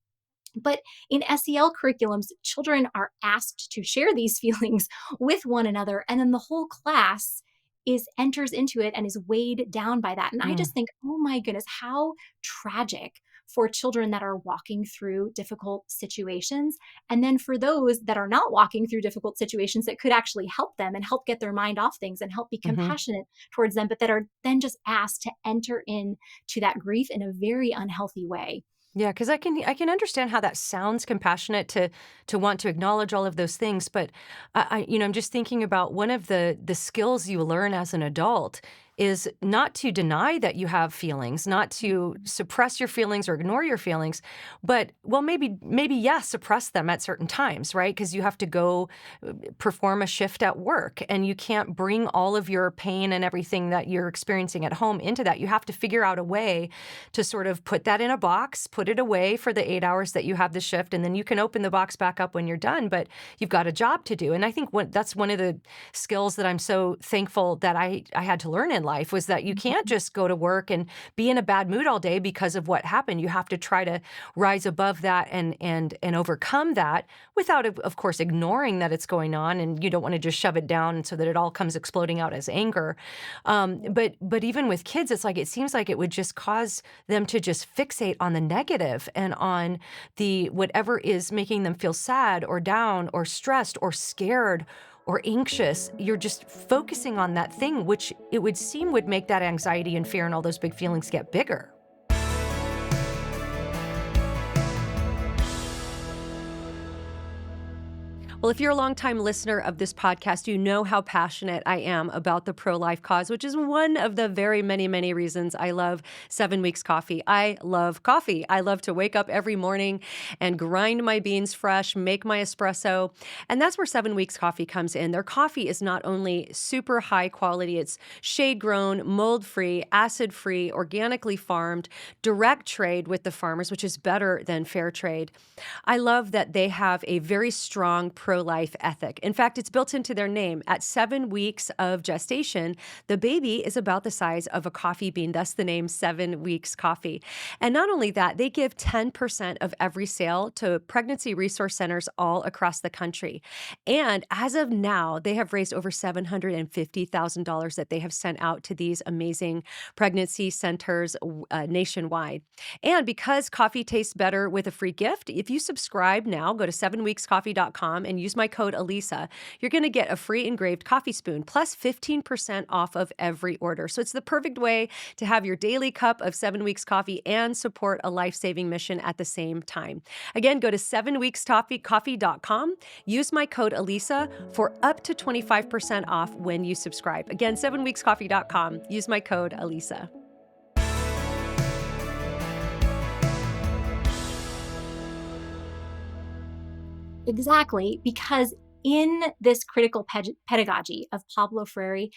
But in SEL curriculums, children are asked to share these feelings with one another, and then the whole class is enters into it and is weighed down by that. And I Mm. just think, oh my goodness, how tragic for children that are walking through difficult situations. And then for those that are not walking through difficult situations, that could actually help them and help get their mind off things and help be Mhm. compassionate towards them, but that are then just asked to enter into that grief in a very unhealthy way. Yeah, because I can understand how that sounds compassionate to want to acknowledge all of those things, but I'm just thinking about one of the skills you learn as an adult is not to deny that you have feelings, not to suppress your feelings or ignore your feelings, but well, maybe yes, suppress them at certain times, right? Because you have to go perform a shift at work, and you can't bring all of your pain and everything that you're experiencing at home into that. You have to figure out a way to sort of put that in a box, put it away for the 8 hours that you have the shift, and then you can open the box back up when you're done, but you've got a job to do. And I think that's one of the skills that I'm so thankful that I had to learn in life, was that you can't just go to work and be in a bad mood all day because of what happened. You have to try to rise above that and overcome that without, of course, ignoring that it's going on, and you don't want to just shove it down so that it all comes exploding out as anger. But even with kids, it's like it seems like it would just cause them to just fixate on the negative and on the whatever is making them feel sad or down or stressed or scared or anxious. You're just focusing on that thing, which it would seem would make that anxiety and fear and all those big feelings get bigger. Well, if you're a longtime listener of this podcast, you know how passionate I am about the pro-life cause, which is one of the very many, many reasons I love 7 Weeks Coffee. I love coffee. I love to wake up every morning and grind my beans fresh, make my espresso. And that's where 7 Weeks Coffee comes in. Their coffee is not only super high quality, it's shade-grown, mold-free, acid-free, organically farmed, direct trade with the farmers, which is better than fair trade. I love that they have a very strong pro-life ethic. In fact, it's built into their name. At 7 weeks of gestation, the baby is about the size of a coffee bean, thus the name 7 Weeks Coffee. And not only that, they give 10% of every sale to pregnancy resource centers all across the country. And as of now, they have raised over $750,000 that they have sent out to these amazing pregnancy centers nationwide. And because coffee tastes better with a free gift, if you subscribe now, go to 7weekscoffee.com and use my code Alisa, you're going to get a free engraved coffee spoon plus 15% off of every order. So it's the perfect way to have your daily cup of 7 Weeks Coffee and support a life-saving mission at the same time. Again, go to 7weekscoffee.com, use my code Alisa for up to 25% off when you subscribe. Again, 7weekscoffee.com, use my code Alisa. Exactly, because in this critical pedagogy of Paulo Freire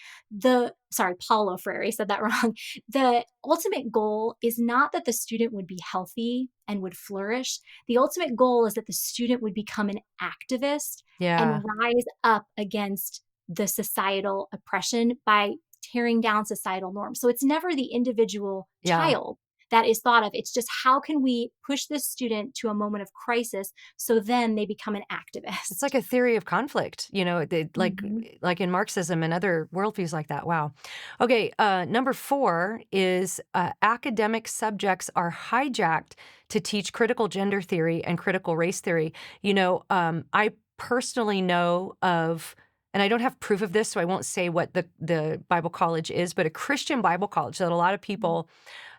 said that wrong. The ultimate goal is not that the student would be healthy and would flourish. The ultimate goal is that the student would become an activist Yeah. and rise up against the societal oppression by tearing down societal norms. So it's never the individual Yeah. child that is thought of. It's just how can we push this student to a moment of crisis so then they become an It's activist. like a theory of conflict, like Mhm. in Marxism and other worldviews like that. Wow. Okay, number 4 is, academic subjects are hijacked to teach critical gender theory and critical race theory. I personally know of, and I don't have proof of this, so I won't say what the Bible college is, but a Christian Bible college that a lot of people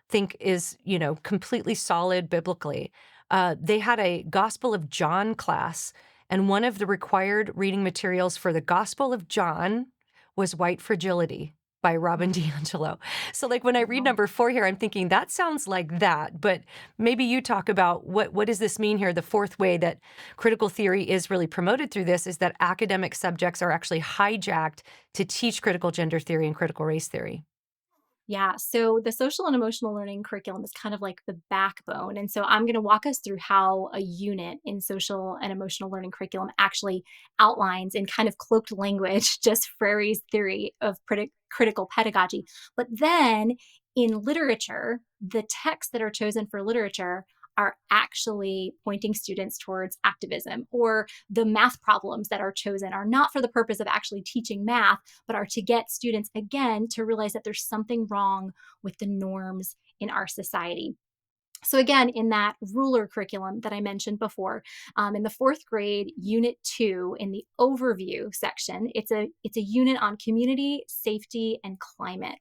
think is, completely solid biblically. They had a Gospel of John class, and one of the required reading materials for the Gospel of John was White Fragility by Robin DiAngelo. So, like, when I read Wow. number 4 here, I'm thinking that sounds like that, but maybe you talk about what does this mean here? The fourth way that critical theory is really promoted through this is that academic subjects are actually hijacked to teach critical gender theory and critical race theory. Yeah. So the social and emotional learning curriculum is kind of like the backbone. And so I'm going to walk us through how a unit in social and emotional learning curriculum actually outlines in kind of cloaked language just Freire's theory of critical pedagogy. But then in literature, the texts that are chosen for literature are actually pointing students towards activism, or the math problems that are chosen are not for the purpose of actually teaching math, but are to get students again to realize that there's something wrong with the norms in our society. So again, in that ruler curriculum that I mentioned before, in the fourth grade, Unit 2, in the overview section, it's a unit on community, safety, and climate.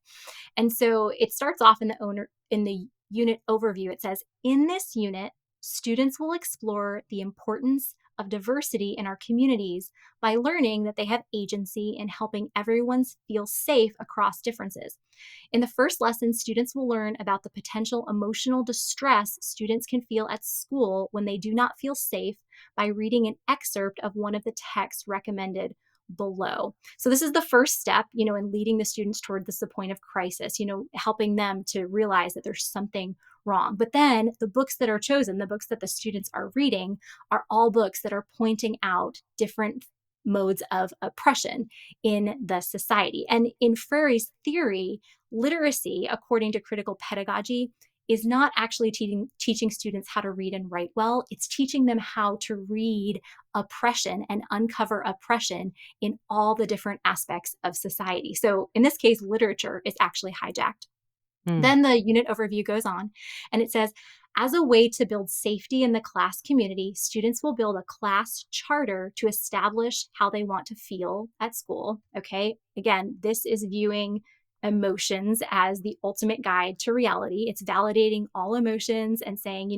And so it starts off in the unit overview. It says, in this unit, students will explore the importance of diversity in our communities by learning that they have agency in helping everyone feel safe across differences. In the first lesson, students will learn about the potential emotional distress students can feel at school when they do not feel safe by reading an excerpt of one of the texts recommended below. So this is the first step, in leading the students toward this the point of crisis, helping them to realize that there's something wrong. But then the books that are chosen, the books that the students are reading, are all books that are pointing out different modes of oppression in the society. And in Freire's theory, literacy, according to critical pedagogy, is not actually teaching students how to read and write well. It's teaching them how to read oppression and uncover oppression in all the different aspects of society. So, in this case, literature is actually hijacked. Hmm. Then the unit overview goes on and it says, as a way to build safety in the class community, students will build a class charter to establish how they want to feel at school. Okay. Again, this is viewing emotions as the ultimate guide to reality. It's validating all emotions and saying,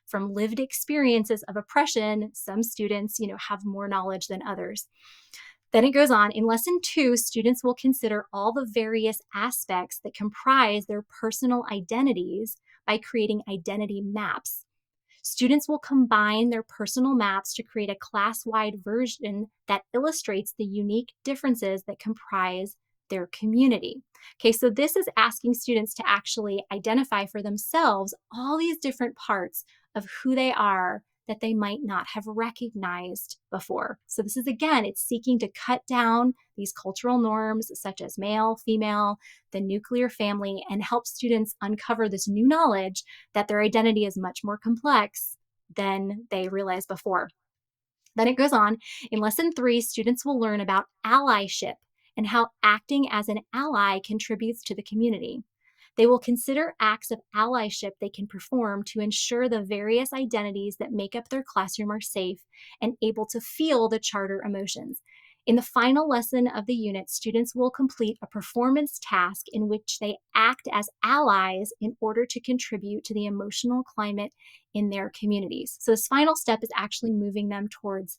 from lived experiences of oppression, some students, have more knowledge than others. Then it goes on, in lesson 2, students will consider all the various aspects that comprise their personal identities by creating identity maps. Students will combine their personal maps to create a class wide version that illustrates the unique differences that comprise their community. Okay, so this is asking students to actually identify for themselves all these different parts of who they are that they might not have recognized before. So, this is again, it's seeking to cut down these cultural norms such as male, female, the nuclear family, and help students uncover this new knowledge that their identity is much more complex than they realized before. Then it goes on. In lesson 3, students will learn about allyship and how acting as an ally contributes to the community. They will consider acts of allyship they can perform to ensure the various identities that make up their classroom are safe and able to feel the charter emotions. In the final lesson of the unit, students will complete a performance task in which they act as allies in order to contribute to the emotional climate in their communities. So, this final step is actually moving them towards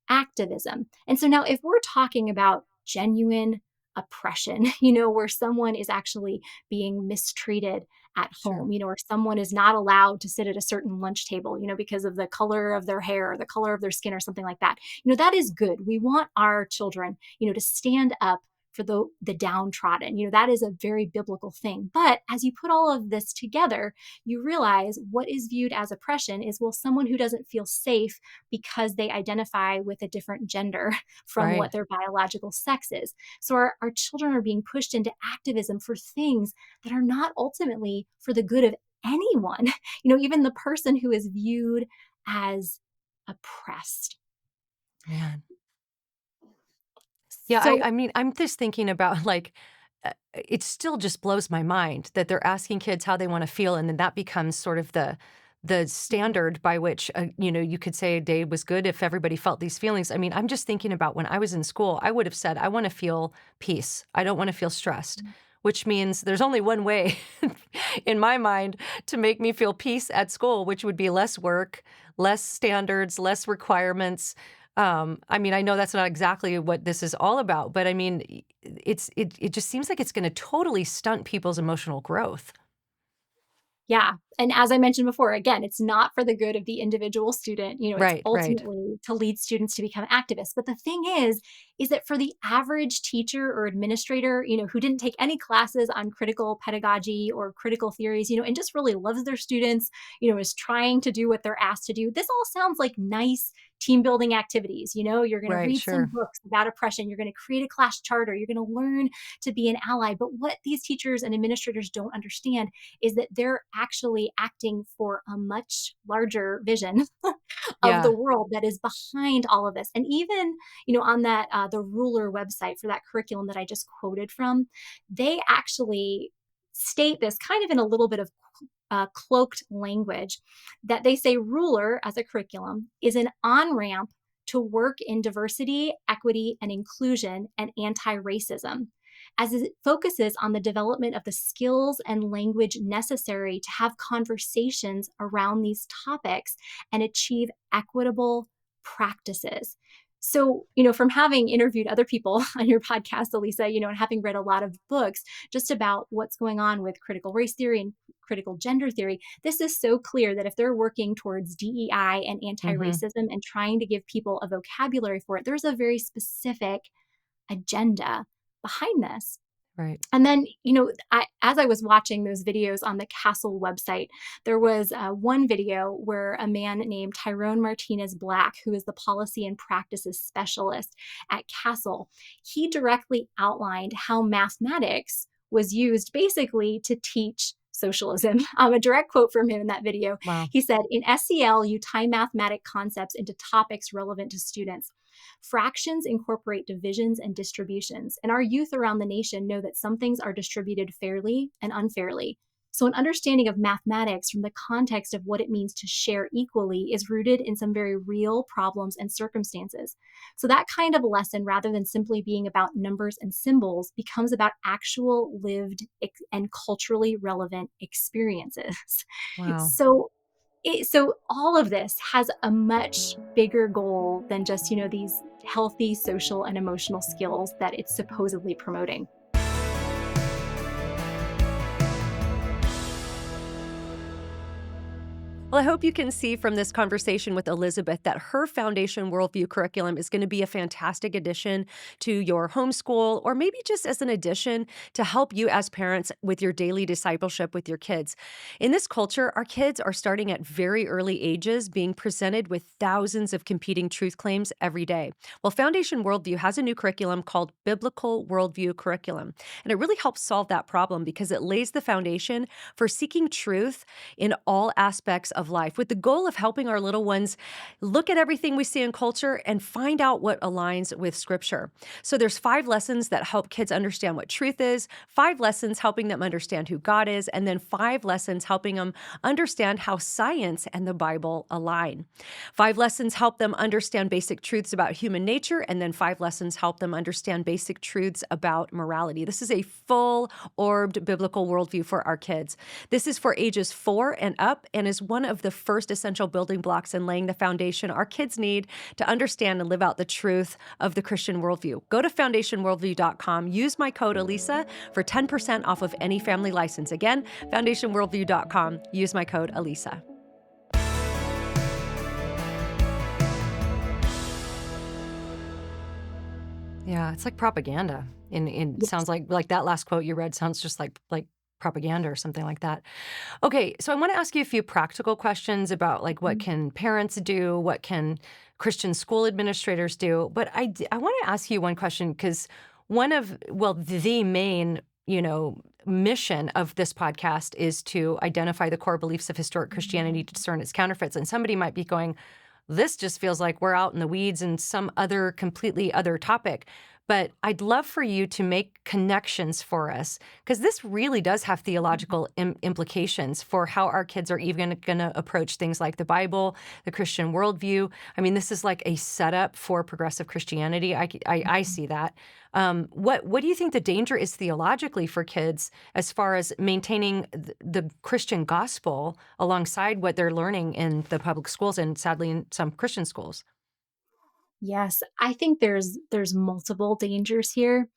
activism. And so now, if we're talking about genuine oppression, where someone is actually being mistreated at Sure. home, or someone is not allowed to sit at a certain lunch table, because of the color of their hair or the color of their skin or something like that. That is good. We want our children, to stand up for the downtrodden. That is a very biblical thing. But as you put all of this together, you realize what is viewed as oppression is, well, someone who doesn't feel safe because they identify with a different gender from what Right. their biological sex is. So our children are being pushed into activism for things that are not ultimately for the good of anyone, even the person who is viewed as oppressed. Man. Yeah, I So, I mean, I'm just thinking about, like, it still just blows my mind that they're asking kids how they wanna feel, and then that becomes sort of the standard by which, you could say a day was good if everybody felt these feelings. I mean, I'm just thinking about when I was in school, I would have said, "I wanna feel peace. I don't wanna feel stressed," which means there's only one way in my mind to make me feel peace at school, which would be less work, less standards, less requirements. I mean, I know that's not exactly what this is all about, but I mean, it just seems like it's gonna totally stunt people's emotional growth. yeah. And as I mentioned before, again, it's not for the good of the individual student. It's Right, right, ultimately to lead students to become activists. But the thing is that for the average teacher or administrator, who didn't take any classes on critical pedagogy or critical theories, and just really loves their students, is trying to do what they're asked to do, this all sounds like nice team building activities. You're going to right, read some sure. books about oppression. You're going to create a class charter. You're going to learn to be an ally. But what these teachers and administrators don't understand is that they're actually acting for a much larger vision of the Yeah, world that is behind all of this. And even, on that the Ruler website for that curriculum that I just quoted from, they actually state this kind of in a little bit of cloaked language, that they say Ruler as a curriculum is an on ramp to work in diversity, equity, and inclusion and anti racism, as it focuses on the development of the skills and language necessary to have conversations around these topics and achieve equitable practices. So, from having interviewed other people on your podcast, Alisa, and having read a lot of books just about what's going on with critical race theory and critical gender theory, this is so clear that if they're working towards DEI and anti mhm, racism and trying to give people a vocabulary for it, there's a very specific agenda behind this. right. And then, as I was watching those videos on the Castle website, there was one video where a man named Tyrone Martinez Black, who is the policy and practices specialist at Castle, he directly outlined how mathematics was used basically to teach socialism. A direct quote from him in that video. Wow. He said, "In SEL, you tie mathematic concepts into topics relevant to students. Fractions incorporate divisions and distributions, and our youth around the nation know that some things are distributed fairly and unfairly. So, an understanding of mathematics from the context of what it means to share equally is rooted in some very real problems and circumstances. So, that kind of lesson, rather than simply being about numbers and symbols, becomes about actual lived and culturally relevant experiences." Wow. So all of this has a much bigger goal than just, these healthy social and emotional skills that it's supposedly promoting. Well, I hope you can see from this conversation with Elizabeth that her foundation worldview curriculum is going to be a fantastic addition to your homeschool, or maybe just as an addition to help you as parents with your daily discipleship with your kids. In this culture, our kids are starting at very early ages being presented with thousands of competing truth claims every day. Well, Foundation Worldview has a new curriculum called Biblical Worldview Curriculum, and it really helps solve that problem because it lays the foundation for seeking truth in all aspects of life, with the goal of helping our little ones look at everything we see in culture and find out what aligns with scripture. So there's 5 lessons that help kids understand what truth is, 5 lessons helping them understand who God is, and then 5 lessons helping them understand how science and the Bible align. 5 lessons help them understand basic truths about human nature, and then 5 lessons help them understand basic truths about morality. This is a full orbed biblical worldview for our kids. This is for ages 4 and up and is one of the first essential building blocks in laying the foundation our kids need to understand and live out the truth of the Christian worldview. Go to foundationworldview.com. Use my code Alisa for 10% off of any family license. Again, foundationworldview.com. Use my code Alisa. Yeah, it's like propaganda. In Yes. sounds like that last quote you read sounds just like propaganda or something like that. Okay, so I want to ask you a few practical questions about like what can parents do, what can Christian school administrators do. But I want to ask you one question because one of well the main mission of this podcast is to identify the core beliefs of historic Christianity to discern its counterfeits. And somebody might be going, this just feels like we're out in the weeds and some other completely other topic. But I'd love for you to make connections for us because this really does have theological implications for how our kids are even going to approach things like the Bible, the Christian worldview. I mean, this is like a setup for progressive Christianity. I see that. What do you think the danger is theologically for kids as far as maintaining the Christian gospel alongside what they're learning in the public schools and sadly in some Christian schools? Yes, I think there's multiple dangers here.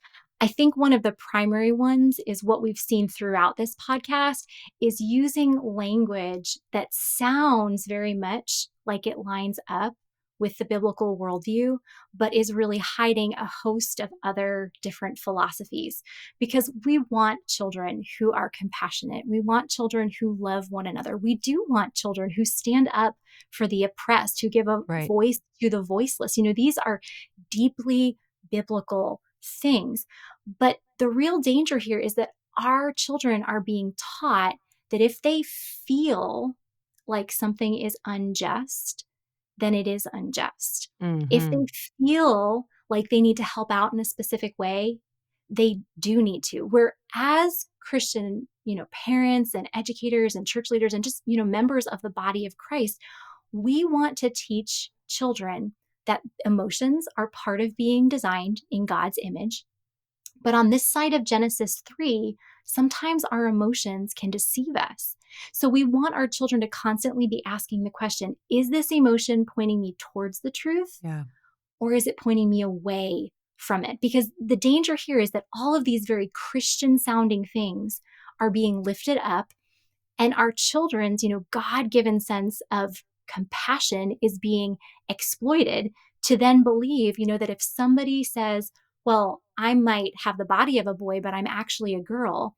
I think one of the primary ones is what we've seen throughout this podcast is using language that sounds very much like it lines up with the biblical worldview, but is really hiding a host of other different philosophies. Because we want children who are compassionate. We want children who love one another. We do want children who stand up for the oppressed, who give a Right. voice to the voiceless. These are deeply biblical things. But the real danger here is that our children are being taught that if they feel like something is unjust, then it is unjust. If they Hmm. feel like they need to help out in a specific way, they do need to. Where as Christian, parents and educators and church leaders and just, members of the body of Christ, we want to teach children that emotions are part of being designed in God's image. But on this side of Genesis 3, sometimes our emotions can deceive us. So we want our children to constantly be asking the question, is this emotion pointing me towards the truth Yeah. or is it pointing me away from it? Because the danger here is that all of these very Christian sounding things are being lifted up and our children's, God-given sense of compassion is being exploited to then believe, that if somebody says, well, I might have the body of a boy, but I'm actually a girl,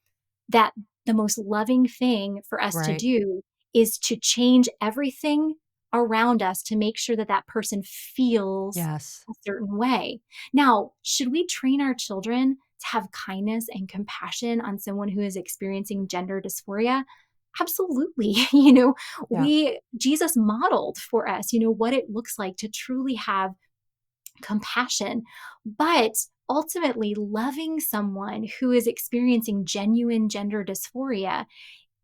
that the most loving thing for us to Right. do is to change everything around us to make sure that that person feels Yes. a certain way. Now, should we train our children to have kindness and compassion on someone who is experiencing gender dysphoria? Absolutely. Yeah. Jesus modeled for us, what it looks like to truly have compassion. But ultimately, loving someone who is experiencing genuine gender dysphoria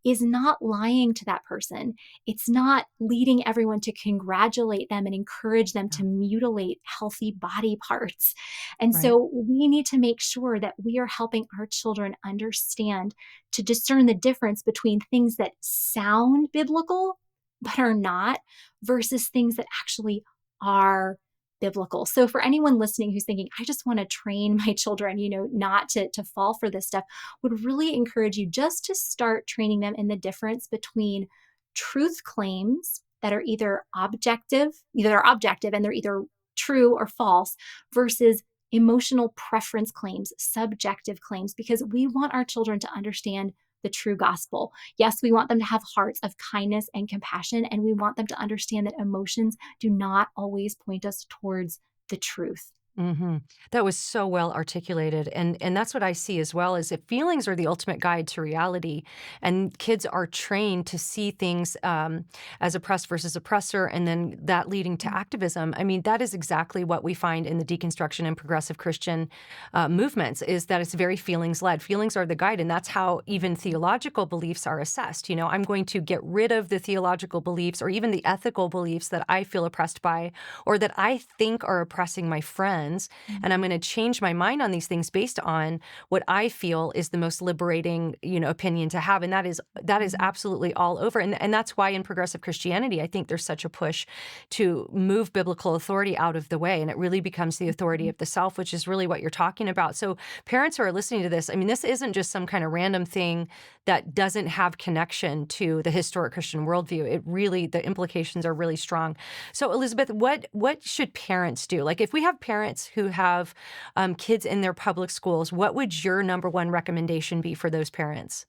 is not lying to that person. It's not leading everyone to congratulate them and encourage them Yeah. to mutilate healthy body parts. And Right. so we need to make sure that we are helping our children understand to discern the difference between things that sound biblical but are not versus things that actually are biblical. So for anyone listening who's thinking, I just want to train my children, not to fall for this stuff, would really encourage you just to start training them in the difference between truth claims that are either objective and they're either true or false versus emotional preference claims, subjective claims, because we want our children to understand the true gospel. Yes, we want them to have hearts of kindness and compassion, and we want them to understand that emotions do not always point us towards the truth. Hmm. That was so well articulated, and that's what I see as well. Is if feelings are the ultimate guide to reality, and kids are trained to see things as oppressed versus oppressor, and then that leading to activism. I mean, that is exactly what we find in the deconstruction and progressive Christian movements. Is that it's very feelings led. Feelings are the guide, and that's how even theological beliefs are assessed. I'm going to get rid of the theological beliefs or even the ethical beliefs that I feel oppressed by, or that I think are oppressing my friend lens, and I'm Mhm. going to change my mind on these things based on what I feel is the most liberating, opinion to have. And that is Mhm. absolutely all over. And that's why in progressive Christianity, I think there's such a push to move biblical authority out of the way. And it really becomes the authority Mhm. of the self, which is really what you're talking about. So parents who are listening to this, I mean, this isn't just some kind of random thing that doesn't have connection to the historic Christian worldview. It really, the implications are really strong. So Elizabeth, what should parents do? Like if we have parents who have kids in their public schools, what would your number one recommendation be for those parents?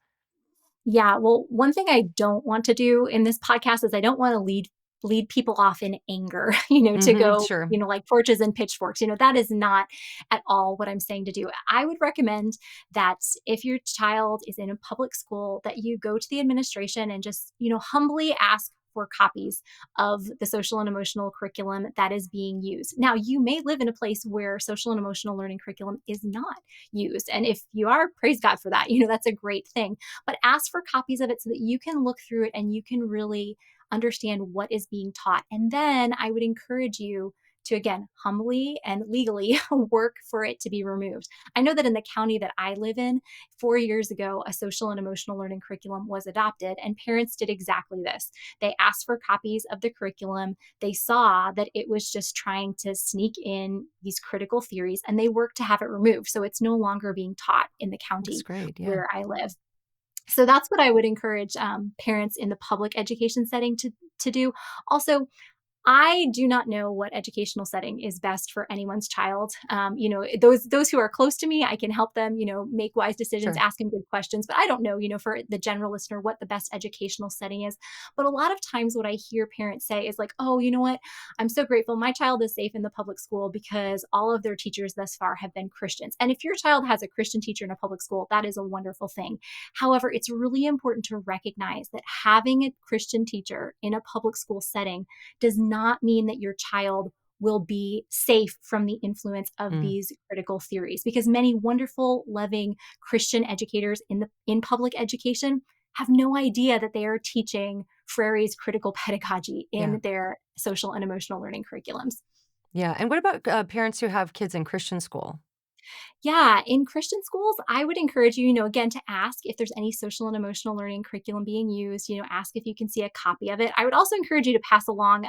Yeah, well, one thing I don't want to do in this podcast is I don't want to lead people off in anger, to go, Sure. like torches and pitchforks. That is not at all what I'm saying to do. I would recommend that if your child is in a public school, that you go to the administration and just, humbly ask for copies of the social and emotional curriculum that is being used. Now, you may live in a place where social and emotional learning curriculum is not used. And if you are, praise God for that. That's a great thing, but ask for copies of it so that you can look through it and you can really understand what is being taught. And then I would encourage you to, again, humbly and legally work for it to be removed. I know that in the county that I live in, 4 years ago, a social and emotional learning curriculum was adopted, and parents did exactly this. They asked for copies of the curriculum. They saw that it was just trying to sneak in these critical theories, and they worked to have it removed. So it's no longer being taught in the That's county great. Yeah. where I live. So that's what I would encourage parents in the public education setting to do. Also, I do not know what educational setting is best for anyone's child. Those who are close to me, I can help them, make wise decisions, Sure. ask them good questions. But I don't know, for the general listener, what the best educational setting is. But a lot of times, what I hear parents say is like, "Oh, you know what? I'm so grateful. My child is safe in the public school because all of their teachers thus far have been Christians." And if your child has a Christian teacher in a public school, that is a wonderful thing. However, it's really important to recognize that having a Christian teacher in a public school setting does not mean that your child will be safe from the influence of Mm. these critical theories, because many wonderful, loving Christian educators in public education have no idea that they are teaching Freire's critical pedagogy Yeah. in their social and emotional learning curriculums. Yeah. And what about parents who have kids in Christian school? Yeah, in Christian schools, I would encourage you, again, to ask if there's any social and emotional learning curriculum being used, ask if you can see a copy of it. I would also encourage you to pass along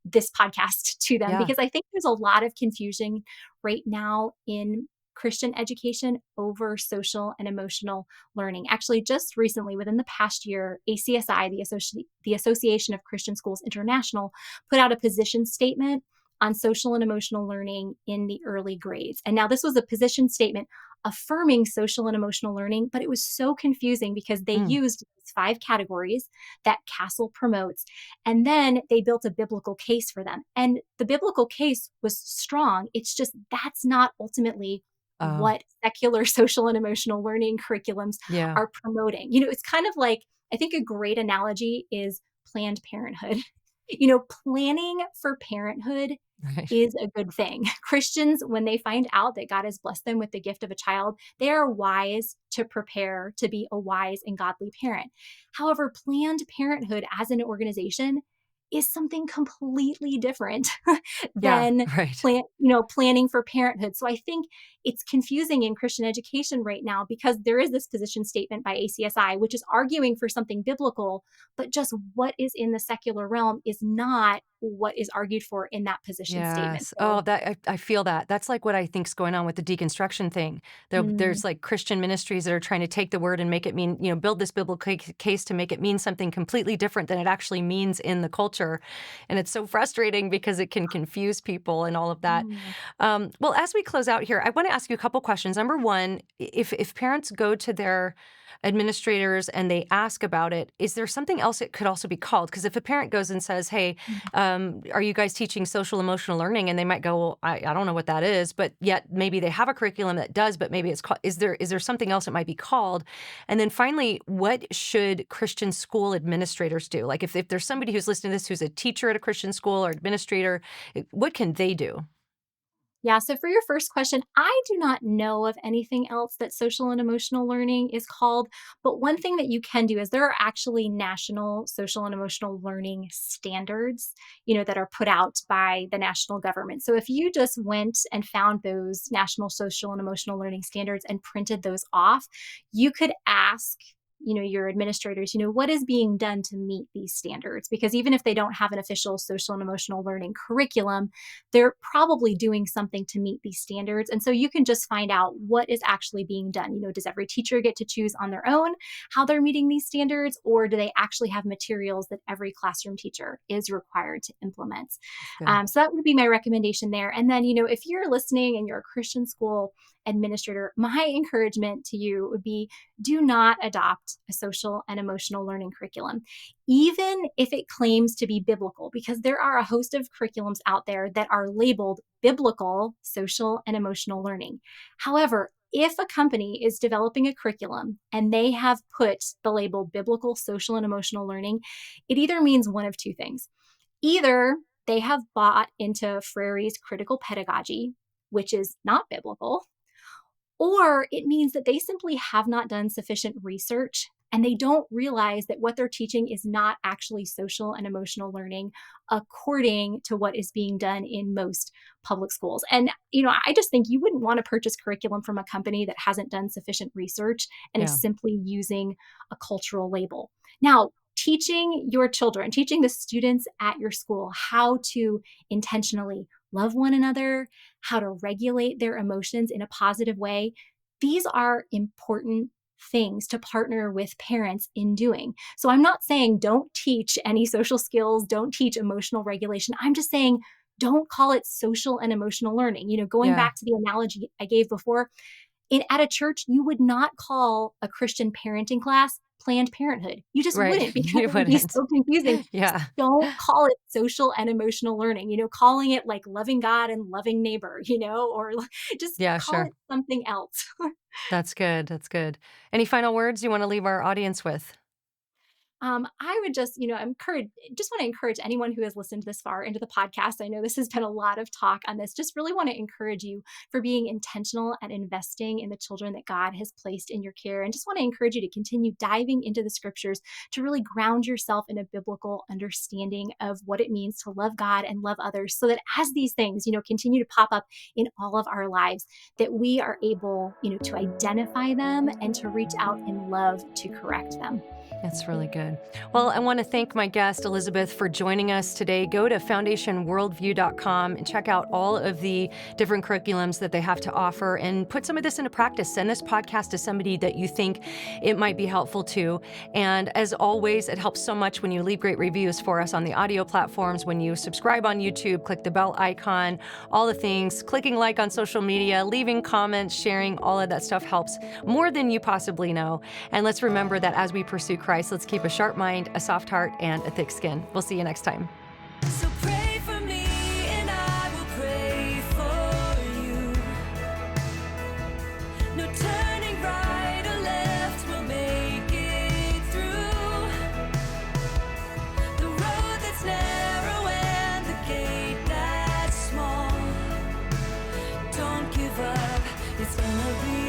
this podcast to them, Yeah. because I think there's a lot of confusion right now in Christian education over social and emotional learning. Actually, just recently, within the past year, ACSI, the Association of Christian Schools International, put out a position statement on social and emotional learning in the early grades. And now this was a position statement affirming social and emotional learning, but it was so confusing because they Mm. used these 5 categories that Castle promotes, and then they built a biblical case for them. And the biblical case was strong. It's just that's not ultimately Oh, what secular social and emotional learning curriculums yeah. are promoting. It's kind of like, I think a great analogy is Planned Parenthood. Planning for parenthood Right. is a good thing. Christians, when they find out that God has blessed them with the gift of a child, they are wise to prepare to be a wise and godly parent. However, Planned Parenthood as an organization is something completely different Yeah. than Right. planning for parenthood. So I think it's confusing in Christian education right now because there is this position statement by ACSI, which is arguing for something biblical, but just what is in the secular realm is not what is argued for in that position statement. Yes. Oh, So, that I feel that. That's like what I think's going on with the deconstruction thing. mm, There's like Christian ministries that are trying to take the word and make it mean, build this biblical case to make it mean something completely different than it actually means in the culture. And it's so frustrating because it can confuse people and all of that. mm, Well, as we close out here, I want to ask you a couple questions. Number one, if parents go to their administrators and they ask about it, is there something else it could also be called? Because if a parent goes and says, "Hey, mm. are you guys teaching social emotional learning?" And they might go, "Well, I don't know what that is," but yet maybe they have a curriculum that does, but maybe it's called. Is there something else it might be called? And then finally, what should Christian school administrators do? Like if there's somebody who's listening to this who's a teacher at a Christian school or administrator, what can they do? Yeah, so for your first question, I do not know of anything else that social and emotional learning is called. But one thing that you can do is there are actually national social and emotional learning standards, that are put out by the national government. So if you just went and found those national social and emotional learning standards and printed those off, you could ask your administrators, what is being done to meet these standards? Because even if they don't have an official social and emotional learning curriculum, they're probably doing something to meet these standards. And so you can just find out what is actually being done. Does every teacher get to choose on their own how they're meeting these standards, or do they actually have materials that every classroom teacher is required to implement? That's good. So that would be my recommendation there. And then, if you're listening and you're a Christian school administrator, my encouragement to you would be do not adopt a social and emotional learning curriculum, even if it claims to be biblical, because there are a host of curriculums out there that are labeled biblical social and emotional learning. However, if a company is developing a curriculum and they have put the label biblical social and emotional learning, it either means one of two things. Either they have bought into Freire's critical pedagogy, which is not biblical, or it means that they simply have not done sufficient research and they don't realize that what they're teaching is not actually social and emotional learning according to what is being done in most public schools. And, I just think you wouldn't want to purchase curriculum from a company that hasn't done sufficient research and Yeah. is simply using a cultural label. Now, teaching your children, teaching the students at your school how to intentionally love one another, how to regulate their emotions in a positive way. These are important things to partner with parents in doing. So I'm not saying don't teach any social skills, don't teach emotional regulation. I'm just saying don't call it social and emotional learning. Going Yeah. back to the analogy I gave before, at a church, you would not call a Christian parenting class Planned Parenthood. You just Right. wouldn't because You it would be wouldn't. so confusing. Yeah. Don't call it social and emotional learning, calling it like loving God and loving neighbor, or just Yeah, call sure. it something else. That's good. That's good. Any final words you want to leave our audience with? I would just, just want to encourage anyone who has listened this far into the podcast. I know this has been a lot of talk on this. Just really want to encourage you for being intentional and investing in the children that God has placed in your care. And just want to encourage you to continue diving into the scriptures to really ground yourself in a biblical understanding of what it means to love God and love others, so that as these things, continue to pop up in all of our lives, that we are able, to identify them and to reach out in love to correct them. That's really good. Well, I want to thank my guest, Elizabeth, for joining us today. Go to foundationworldview.com and check out all of the different curriculums that they have to offer and put some of this into practice. Send this podcast to somebody that you think it might be helpful to. And as always, it helps so much when you leave great reviews for us on the audio platforms, when you subscribe on YouTube, click the bell icon, all the things, clicking like on social media, leaving comments, sharing, all of that stuff helps more than you possibly know. And let's remember that as we pursue Christ, let's keep a sharp mind, a soft heart, and a thick skin. We'll see you next time. So pray for me and I will pray for you. No turning right or left, we'll make it through. The road that's narrow and the gate that's small. Don't give up, it's gonna be